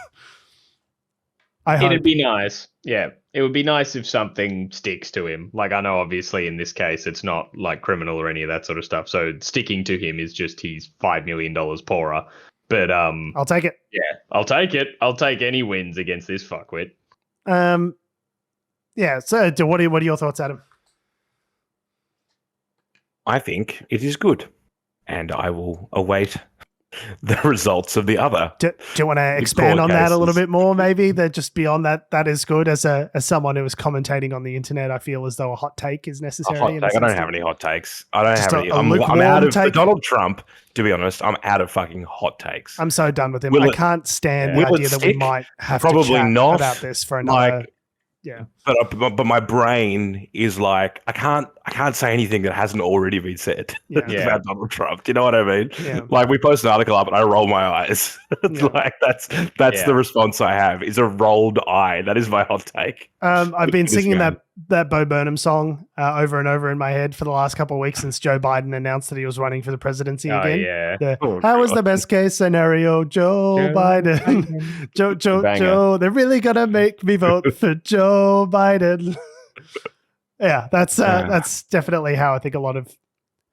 It'd be nice. Yeah. It would be nice if something sticks to him. Like, I know obviously in this case, it's not like criminal or any of that sort of stuff. So sticking to him is just he's $5 million poorer. But I'll take it. Yeah, I'll take it. I'll take any wins against this fuckwit. Yeah. So what are your thoughts, Adam? I think it is good, and I will await the results of the other. Do you want to expand on that a little bit more? Maybe that just beyond that is good. As someone who is commentating on the internet, I feel as though a hot take is necessary. I don't have any hot takes. I don't have any. I'm out of Donald Trump. To be honest, I'm out of fucking hot takes. I'm so done with him. I can't stand the idea that we might have to chat about this for another. Yeah, but my brain is like, I can't say anything that hasn't already been said about Donald Trump. Do you know what I mean? Yeah. Like, we post an article up and I roll my eyes. Like that's the response I have, is a rolled eye. That is my hot take. I've been singing that Bo Burnham song over and over in my head for the last couple of weeks since Joe Biden announced that he was running for the presidency again. Yeah. How was the best case scenario? Joe Biden. Joe. They're really gonna make me vote for Joe Biden. Yeah, that's definitely how I think a lot of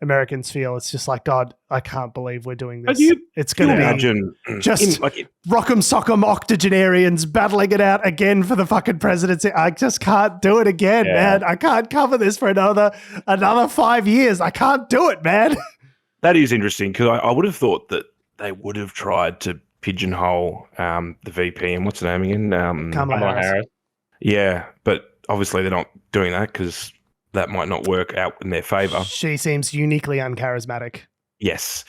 Americans feel. It's just like, God, I can't believe we're doing this. It's going to be just rock'em sock'em octogenarians battling it out again for the fucking presidency. I just can't do it again, man. I can't cover this for another 5 years. I can't do it, man. That is interesting because I would have thought that they would have tried to pigeonhole the VP and what's her name again? Kamala Harris. Yeah, but obviously they're not doing that because that might not work out in their favor. She seems uniquely uncharismatic. Yes.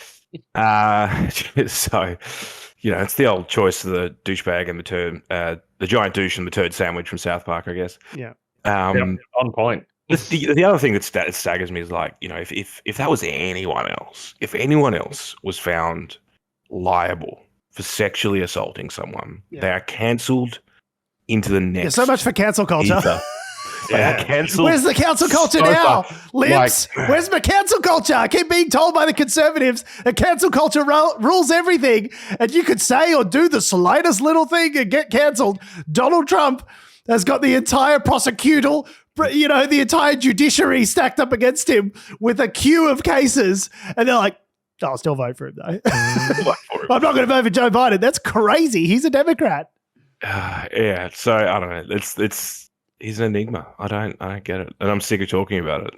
So, it's the old choice of the douchebag and the turd, the giant douche and the turd sandwich from South Park, I guess. Yeah. On point. The other thing that staggers me is like, if that was anyone else, if anyone else was found liable for sexually assaulting someone, they are cancelled into the next. Yeah, so much for cancel culture. Where's the cancel culture now? Lips, where's my cancel culture? I keep being told by the conservatives that cancel culture rules everything. And you could say or do the slightest little thing and get cancelled. Donald Trump has got the entire prosecutorial, the entire judiciary stacked up against him with a queue of cases. And they're like, I'll still vote for him, though. I'm not going to vote for Joe Biden. That's crazy. He's a Democrat. So I don't know. He's an enigma. I don't get it. And I'm sick of talking about it.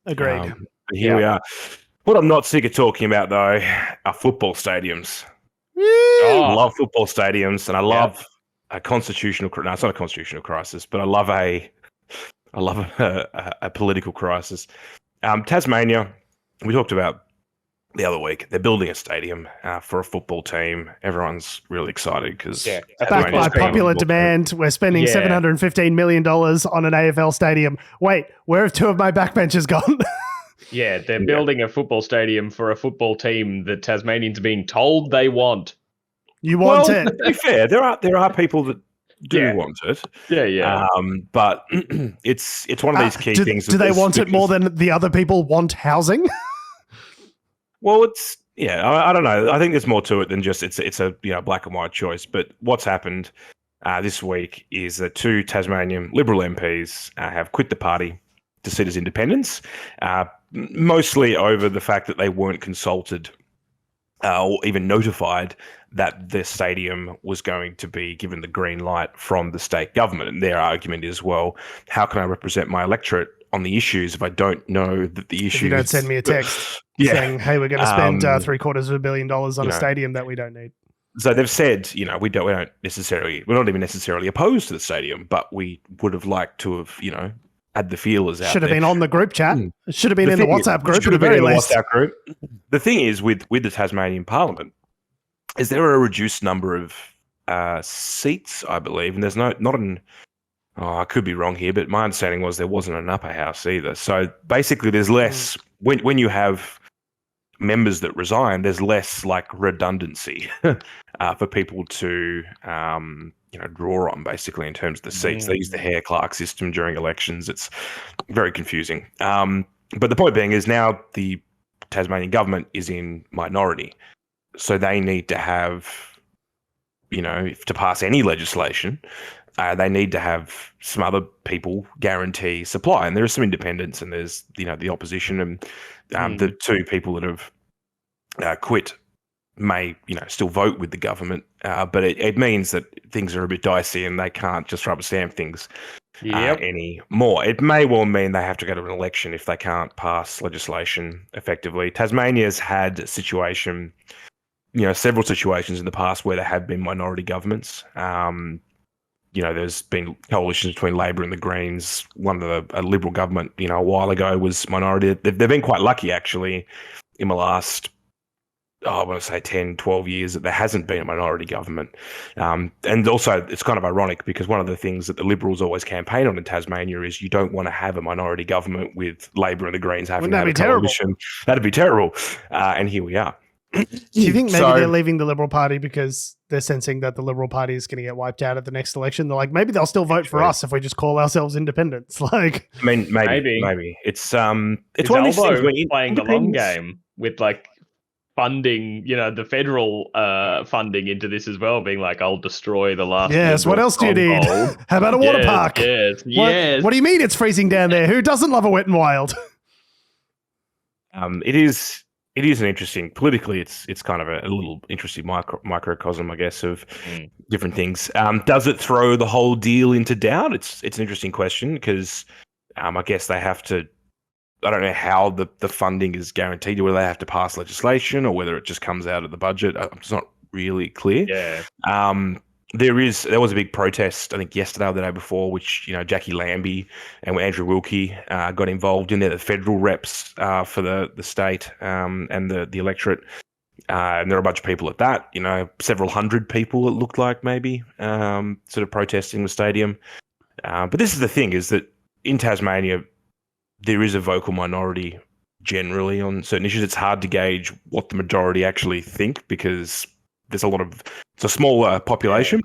Agreed. Here we are. What I'm not sick of talking about, though, are football stadiums. I love football stadiums, and I love a constitutional. No, it's not a constitutional crisis, but I love a political crisis. Tasmania, we talked about the other week. They're building a stadium for a football team. Everyone's really excited because backed by popular demand. We're spending $715 million on an AFL stadium. Wait, where have two of my backbenchers gone? They're building a football stadium for a football team that Tasmanians are being told they want. You want it? To be fair, there are people that do want it. But it's one of these key things. Do they want it more than the other people want housing? Well, I don't know. I think there's more to it than just it's a black and white choice. But what's happened this week is that two Tasmanian Liberal MPs have quit the party to sit as independents, mostly over the fact that they weren't consulted or even notified that the stadium was going to be given the green light from the state government. And their argument is, well, how can I represent my electorate on the issues if I don't know that the issues... If you don't send me a text saying, hey, we're going to spend $750 million on a stadium that we don't need. So they've said, we're not even necessarily opposed to the stadium, but we would have liked to have, had the feelers out. Should have been on the group chat. It should have been in the WhatsApp group. Should have been in the WhatsApp group. The thing is with the Tasmanian Parliament is there are a reduced number of seats, I believe, and there's I could be wrong here, but my understanding was there wasn't an upper house either. So basically there's less, when you have members that resign, there's less like redundancy for people to draw on, basically, in terms of the seats. They use the Hare Clark system during elections. It's very confusing. But the point being is now the Tasmanian government is in minority. So they need to have, to pass any legislation, they need to have some other people guarantee supply. And there are some independents and there's, the opposition and the two people that have quit may, still vote with the government. But it means that things are a bit dicey and they can't just rubber stamp things anymore. It may well mean they have to go to an election if they can't pass legislation effectively. Tasmania's had a situation, several situations in the past where there have been minority governments. There's been coalitions between Labor and the Greens. One of a Liberal government, a while ago was minority. They've been quite lucky, actually, in the last, I want to say 10, 12 years that there hasn't been a minority government. And also, it's kind of ironic because one of the things that the Liberals always campaign on in Tasmania is you don't want to have a minority government with Labor and the Greens having a coalition. That'd be terrible. And here we are. Do you think maybe they're leaving the Liberal Party because they're sensing that the Liberal Party is going to get wiped out at the next election? They're like, maybe they'll still vote for us if we just call ourselves independents. Like, I mean, maybe it's one of these things where playing the long game with like funding, the federal funding into this as well, being like, I'll destroy the last. Yes. What else do you need? How about a water park? Yes. What do you mean it's freezing down there? Who doesn't love a wet and wild? It is an interesting politically. It's kind of a little interesting microcosm, I guess, of different things. Does it throw the whole deal into doubt? It's an interesting question because I guess they have to. I don't know how the funding is guaranteed, or whether they have to pass legislation, or whether it just comes out of the budget. It's not really clear. Yeah. There was a big protest, I think yesterday or the day before, which Jackie Lambie and Andrew Wilkie got involved in. They're the federal reps for the state and the electorate, and there are a bunch of people at that. Several hundred people. It looked like maybe sort of protesting the stadium. But this is the thing: is that in Tasmania, there is a vocal minority generally on certain issues. It's hard to gauge what the majority actually think because it's a smaller population.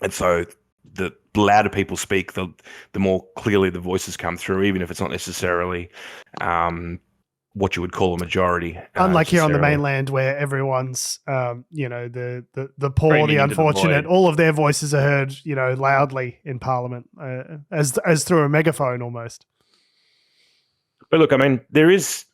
And so the louder people speak, the more clearly the voices come through, even if it's not necessarily what you would call a majority. Unlike here on the mainland where everyone's, the poor, the unfortunate, all of their voices are heard, loudly in Parliament as through a megaphone almost. But look, I mean, there is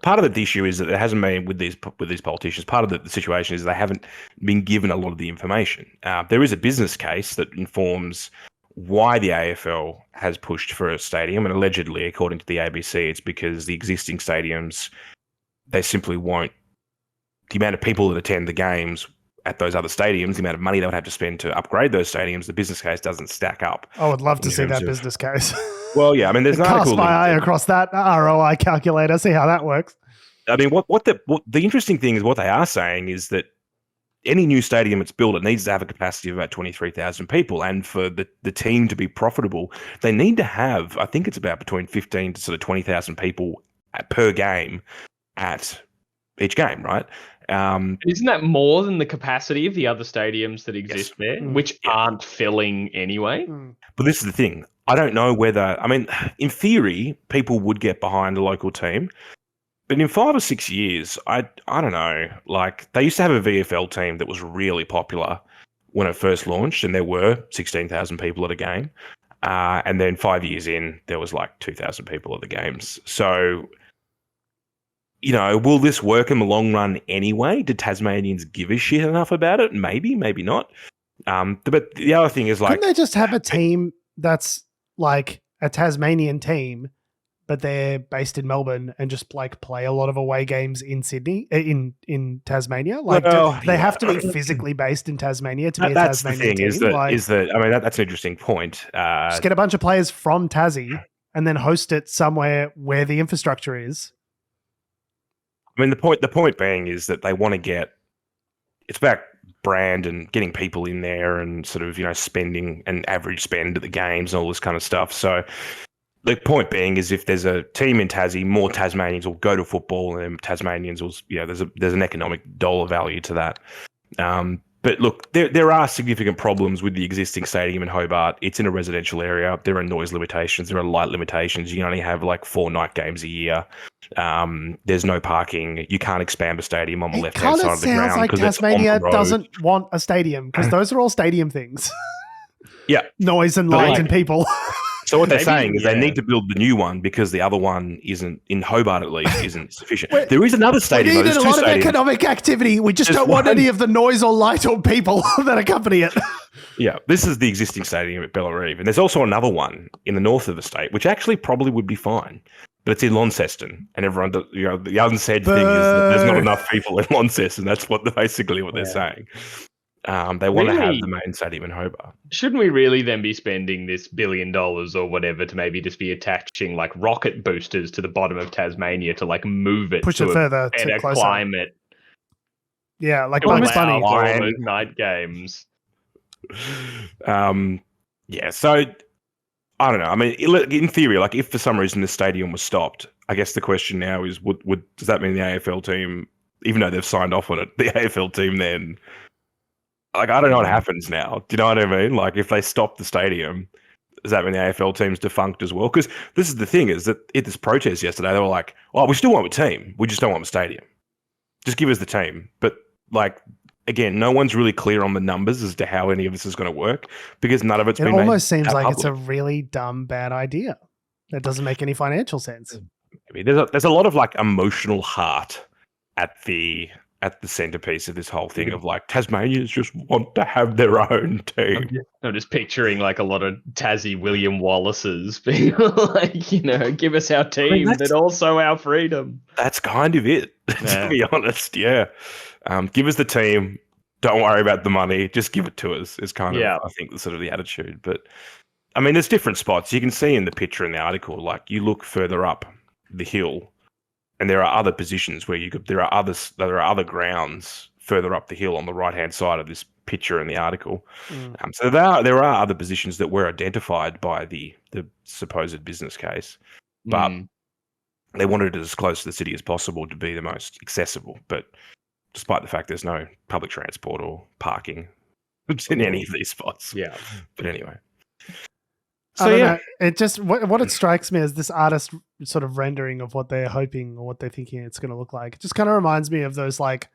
part of the issue is that it hasn't been with these politicians. Part of the situation is they haven't been given a lot of the information. There is a business case that informs why the AFL has pushed for a stadium, and allegedly, according to the ABC, it's because the existing stadiums, they simply won't. The amount of people that attend the games at those other stadiums, the amount of money they would have to spend to upgrade those stadiums, the business case doesn't stack up. I would love to see that business case. Well, yeah, I mean, there's an article. Cast my eye across that ROI calculator, see how that works. I mean, what the interesting thing is what they are saying is that any new stadium that's built, it needs to have a capacity of about 23,000 people. And for the team to be profitable, they need to have, I think it's about between 15 to sort of 20,000 people per game at each game, right? Isn't that more than the capacity of the other stadiums that exist there, which aren't filling anyway? But this is the thing. I don't know whether, I mean, in theory, people would get behind a local team. But in 5 or 6 years, I don't know. Like, they used to have a VFL team that was really popular when it first launched, and there were 16,000 people at a game. And then 5 years in, there was like 2,000 people at the games. So, will this work in the long run anyway? Did Tasmanians give a shit enough about it? Maybe, maybe not. But the other thing is, like, couldn't they just have a team that's like a Tasmanian team, but they're based in Melbourne and just like play a lot of away games in Sydney, in Tasmania? Like, they have to be physically based in Tasmania to be a Tasmanian team. That's an interesting point. Just get a bunch of players from Tassie and then host it somewhere where the infrastructure is. I mean, the point being is that they want to get. It's about brand and getting people in there and sort of spending an average spend at the games and all this kind of stuff. So the point being is if there's a team in Tassie, more Tasmanians will go to football, and Tasmanians will there's an economic dollar value to that. But look, there are significant problems with the existing stadium in Hobart. It's in a residential area. There are noise limitations. There are light limitations. You can only have like 4 night games a year. There's no parking. You can't expand a stadium on the left-hand side of the ground. It sounds like Tasmania doesn't want a stadium because those are all stadium things. Yeah. Noise and light and people. So what they're saying is they need to build the new one because the other one isn't, in Hobart at least, isn't sufficient. There is another stadium. We need a lot of economic activity. We just don't want any of the noise or light or people that accompany it. Yeah, this is the existing stadium at Bellareve. And there's also another one in the north of the state, which actually probably would be fine. But it's in Launceston. And everyone, the unsaid thing is that there's not enough people in Launceston. That's basically what they're saying. They want to have the main stadium in Hobart. Shouldn't we really then be spending this $1 billion or whatever to maybe just be attaching like rocket boosters to the bottom of Tasmania to like move it, push to it further, a better climate? Yeah, like Bugs Bunny. All those night games. Yeah, so I don't know. I mean, in theory, like if for some reason the stadium was stopped, I guess the question now is, does that mean the AFL team, even though they've signed off on it, the AFL team then? Like, I don't know what happens now. Do you know what I mean? Like, if they stop the stadium, does that mean the AFL team's defunct as well? Because this is the thing, is that at this protest yesterday, they were like, oh, we still want a team. We just don't want the stadium. Just give us the team. But, like, again, no one's really clear on the numbers as to how any of this is going to work because none of it's been made. It almost seems like it's a really dumb, bad idea. That doesn't make any financial sense. There's a lot of like emotional heart at the centerpiece of this whole thing of like Tasmanians just want to have their own team. I'm just picturing like a lot of Tassie William Wallaces being like, you know, give us our team, but also our freedom. That's kind of it, to be honest. Yeah. Give us the team. Don't worry about the money. Just give it to us is kind of, I think, the sort of the attitude. But I mean, there's different spots. You can see in the picture in the article, like you look further up the hill, and there are other positions where there are other grounds further up the hill on the right hand side of this picture in the article. So there are other positions that were identified by the supposed business case, but they wanted it as close to the city as possible to be the most accessible. But despite the fact there's no public transport or parking in any of these spots. Yeah. But anyway. So know. It just what it strikes me as this artist sort of rendering of what they're hoping or what they're thinking it's going to look like. It just kind of reminds me of those like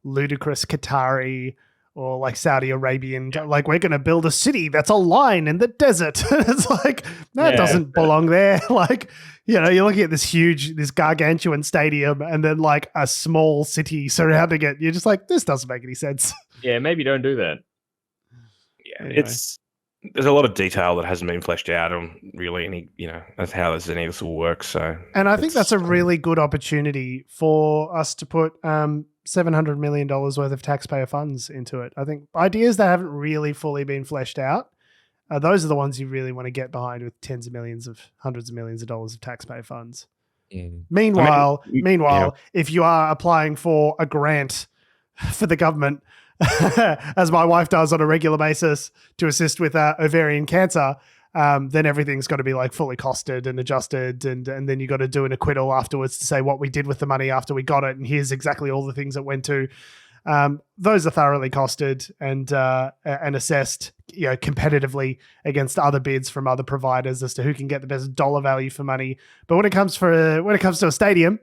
ludicrous Qatari or like Saudi Arabian, like we're going to build a city that's a line in the desert. It's like that doesn't belong there. Like, you know, you're looking at this gargantuan stadium and then like a small city surrounding it. You're just like, this doesn't make any sense. Yeah, maybe don't do that. Yeah, anyway. There's a lot of detail that hasn't been fleshed out on really any, you know, as how any of this will work. So, and I think that's a really good opportunity for us to put $700 million worth of taxpayer funds into it. I think ideas that haven't really fully been fleshed out, those are the ones you really want to get behind with hundreds of millions of dollars of taxpayer funds. Meanwhile, if you are applying for a grant for the government, as my wife does on a regular basis to assist with ovarian cancer, then everything's got to be like fully costed and adjusted. And then you got to do an acquittal afterwards to say what we did with the money after we got it. And here's exactly all the things it went to. Those are thoroughly costed and assessed, you know, competitively against other bids from other providers as to who can get the best dollar value for money. But when it comes to a stadium,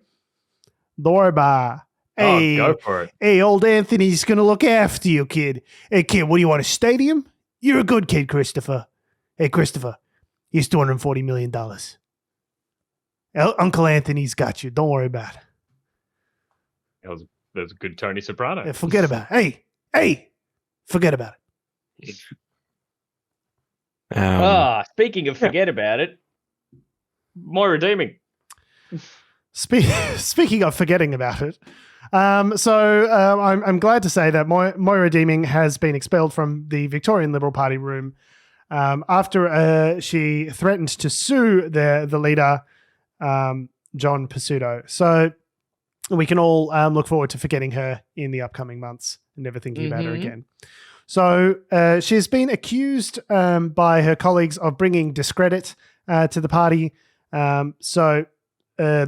Lorba. Hey, go for it. Hey, old Anthony's going to look after you, kid. Hey, kid, what do you want, a stadium? You're a good kid, Christopher. Hey, Christopher, here's $240 million. Uncle Anthony's got you. Don't worry about it. That was a good Tony Soprano. Yeah, forget about it. Hey, forget about it. Speaking of forget about it, Moira Deeming. Speaking of forgetting about it, I'm glad to say that Moira Deeming has been expelled from the Victorian Liberal Party room after she threatened to sue the leader, John Pesutto. So we can all look forward to forgetting her in the upcoming months and never thinking about her again. So she's been accused by her colleagues of bringing discredit to the party. There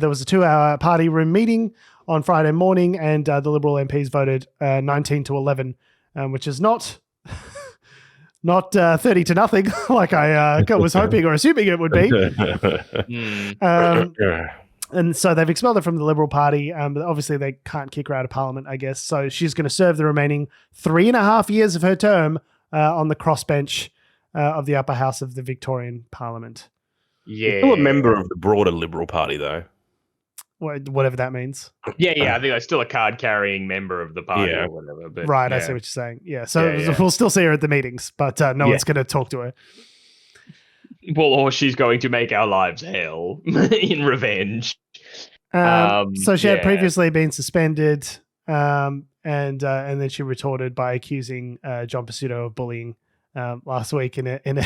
was a 2-hour party room meeting on Friday morning, and the Liberal MPs voted 19-11, which is not 30-0 like I was hoping or assuming it would be. And so they've expelled her from the Liberal Party. But obviously, they can't kick her out of Parliament, I guess. So she's going to serve the remaining 3.5 years of her term on the crossbench of the upper house of the Victorian Parliament. Yeah, still a member of the broader Liberal Party, though. Whatever that means. Yeah. I think I'm still a card-carrying member of the party or whatever. But, right, I see what you're saying. Yeah, so we'll still see her at the meetings, but no one's going to talk to her. Well, or she's going to make our lives hell in revenge. So she had previously been suspended, and then she retorted by accusing John Pesutto of bullying last week in a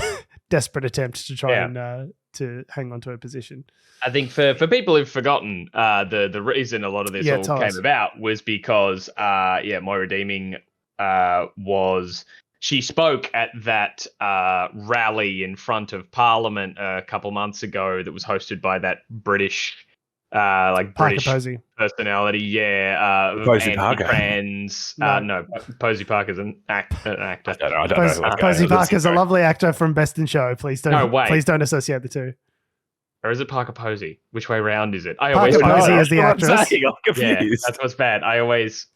desperate attempt to try and to hang on to her position. I think for people who've forgotten, the reason a lot of this all came about was because Moira Deeming she spoke at that rally in front of Parliament a couple months ago that was hosted by that British British Posey personality, Posey Parker. No, Posey Parker's an actor. I don't know. Posey Parker's a lovely actor from Best in Show. Please don't associate the two. Or is it Parker Posey? Which way round is it? Parker Posey is the actress. I'm confused. That's what's bad. I always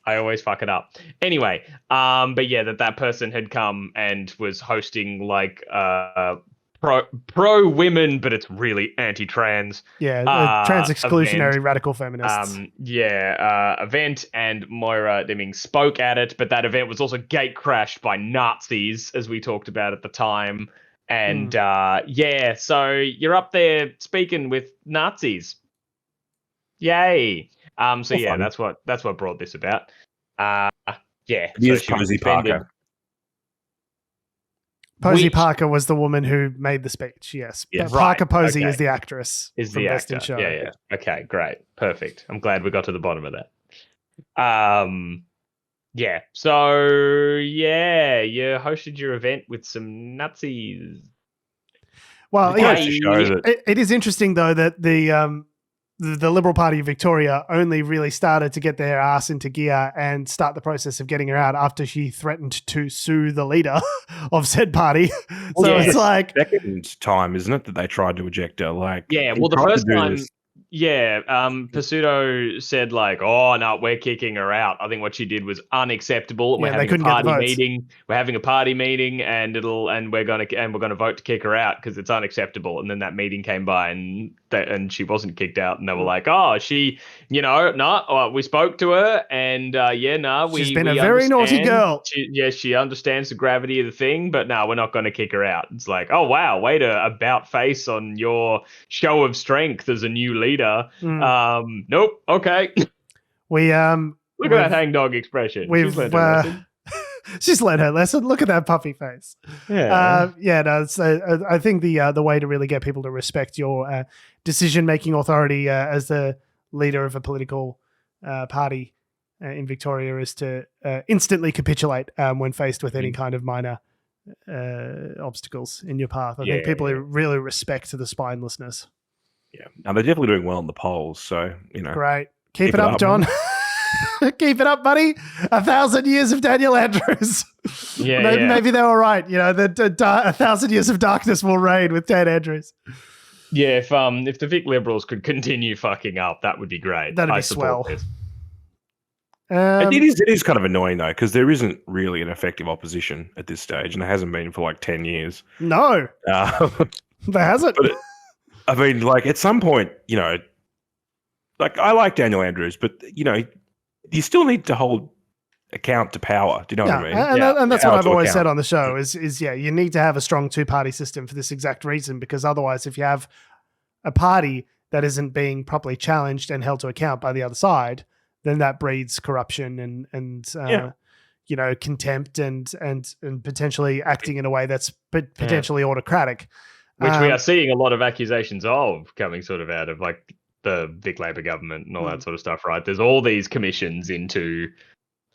fuck it up. Anyway, but that person had come and was hosting like pro women, but it's really anti-trans. Yeah, trans exclusionary radical feminists. Event, and Moira Deeming spoke at it, but that event was also gate crashed by Nazis, as we talked about at the time. And so you're up there speaking with Nazis. Yay! That's what brought this about. Posey Parker. Posey Parker was the woman who made the speech. Yes, right. Parker Posey is the actress. Is the Best actor? in Show. Yeah. Okay, great, perfect. I'm glad we got to the bottom of that. So you hosted your event with some Nazis. Well, it is interesting though that the Liberal Party of Victoria only really started to get their ass into gear and start the process of getting her out after she threatened to sue the leader of said party. It's like second time, isn't it, that they tried to eject her? The first time. Pesutto said "Oh no, we're kicking her out." I think what she did was unacceptable. And we're having a party meeting. We're having a party meeting, and we're gonna vote to kick her out because it's unacceptable. And then that meeting came by, and she wasn't kicked out, and they were like, "Oh, she, we spoke to her, and she's been a very naughty girl. She understands the gravity of the thing, but no, we're not going to kick her out." It's like, oh wow, way to about face on your show of strength as a new leader. Nope. Okay. We look at that hangdog expression. She's learned her lesson. Look at that puffy face. Yeah. I think the way to really get people to respect your decision-making authority as the leader of a political party in Victoria is to instantly capitulate when faced with any kind of minor obstacles in your path. I think people really respect the spinelessness. Yeah, and they're definitely doing well in the polls. So great. Keep it up, John. Keep it up, buddy. 1,000 years of Daniel Andrews. Maybe they were right. That 1,000 years of darkness will reign with Dan Andrews. Yeah, if the Vic Liberals could continue fucking up, that would be great. That'd be swell. It is kind of annoying though, because there isn't really an effective opposition at this stage, and there hasn't been for 10 years. No, there hasn't. But at some point, I like Daniel Andrews, but you still need to hold account to power. Do you know what I mean? And that's what I've always said on the show is you need to have a strong two-party system for this exact reason, because otherwise if you have a party that isn't being properly challenged and held to account by the other side, then that breeds corruption and contempt and potentially acting in a way that's potentially autocratic. Which we are seeing a lot of accusations of coming sort of out of the Vic Labor government and all that sort of stuff, right? There's all these commissions into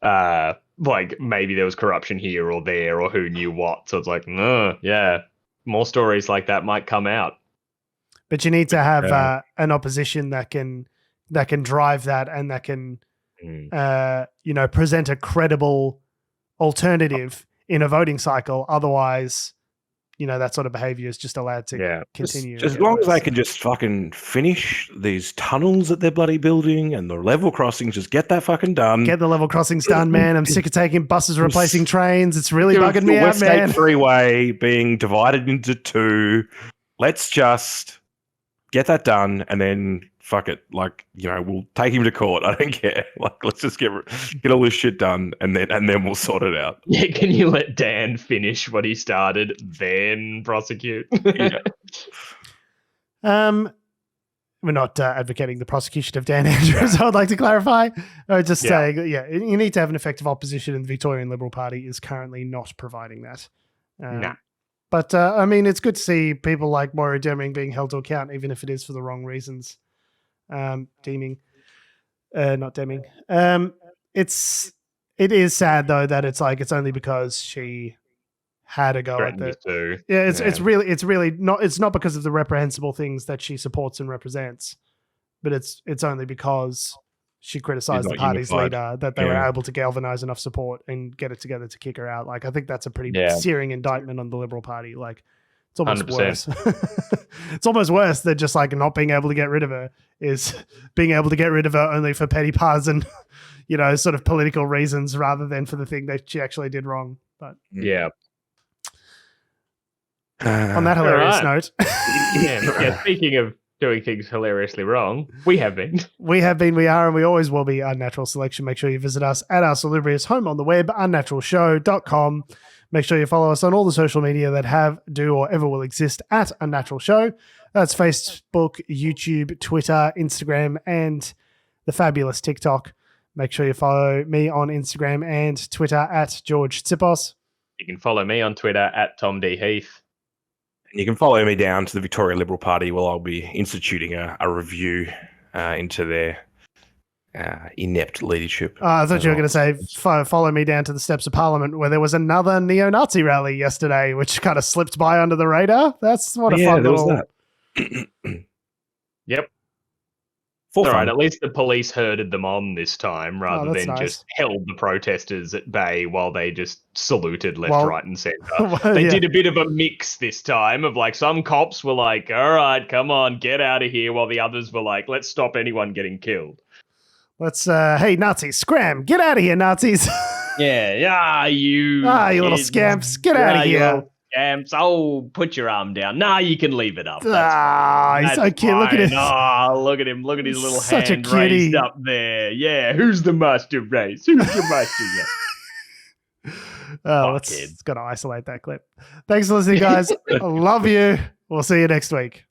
maybe there was corruption here or there or who knew what. So it's more stories like that might come out. But you need to have an opposition that can drive that and that can present a credible alternative in a voting cycle. Otherwise, that sort of behavior is just allowed to continue. As long as they can just fucking finish these tunnels that they're bloody building and the level crossings, just get that fucking done. Get the level crossings done, man. I'm sick of taking buses replacing trains. It's really bugging me out, man. West 8 Freeway being divided into two. Let's just get that done and then fuck it. We'll take him to court. I don't care. Let's just get all this shit done and then we'll sort it out. Yeah, can you let Dan finish what he started, then prosecute? We're not advocating the prosecution of Dan Andrews, I would like to clarify. I would just say, you need to have an effective opposition, and the Victorian Liberal Party is currently not providing that. No. But, it's good to see people like Moira Deeming being held to account, even if it is for the wrong reasons. Deeming. Not Deeming. It is sad, though, that it's only because she had a go at it. Yeah, it's really not. It's not because of the reprehensible things that she supports and represents, but it's only because she criticized the party's leader that they were able to galvanize enough support and get it together to kick her out. I think that's a pretty searing indictment on the Liberal Party. It's almost 100%. Worse. It's almost worse than just not being able to get rid of her is being able to get rid of her only for petty partisan, sort of political reasons rather than for the thing that she actually did wrong. But yeah. On that hilarious note. yeah, speaking of doing things hilariously wrong, we have been. We are, and we always will be Unnatural Selection. Make sure you visit us at our salubrious home on the web, unnaturalshow.com. Make sure you follow us on all the social media that have, do, or ever will exist at Unnatural Show. That's Facebook, YouTube, Twitter, Instagram, and the fabulous TikTok. Make sure you follow me on Instagram and Twitter at George Tsipos. You can follow me on Twitter at Tom D. Heath. And you can follow me down to the Victorian Liberal Party where I'll be instituting a review into their inept leadership. I thought you were going to say follow me down to the steps of Parliament where there was another neo-Nazi rally yesterday, which kind of slipped by under the radar. That's what a fun little... was that. Yep. All right, at least the police herded them on this time rather than just held the protesters at bay while they just saluted left, right, and centre. They did a bit of a mix this time of like some cops were like, all right, come on, get out of here, while the others were like, let's stop anyone getting killed. Let's, hey, Nazis, scram, get out of here, Nazis. You little scamps, get out of here. Scamps, put your arm down. Nah, you can leave it up. He's so cute. Look at him. Look at him. Look at his little Such hand raised up there. Yeah, who's the master race? Who's your master race? Let's got to isolate that clip. Thanks for listening, guys. I love you. We'll see you next week.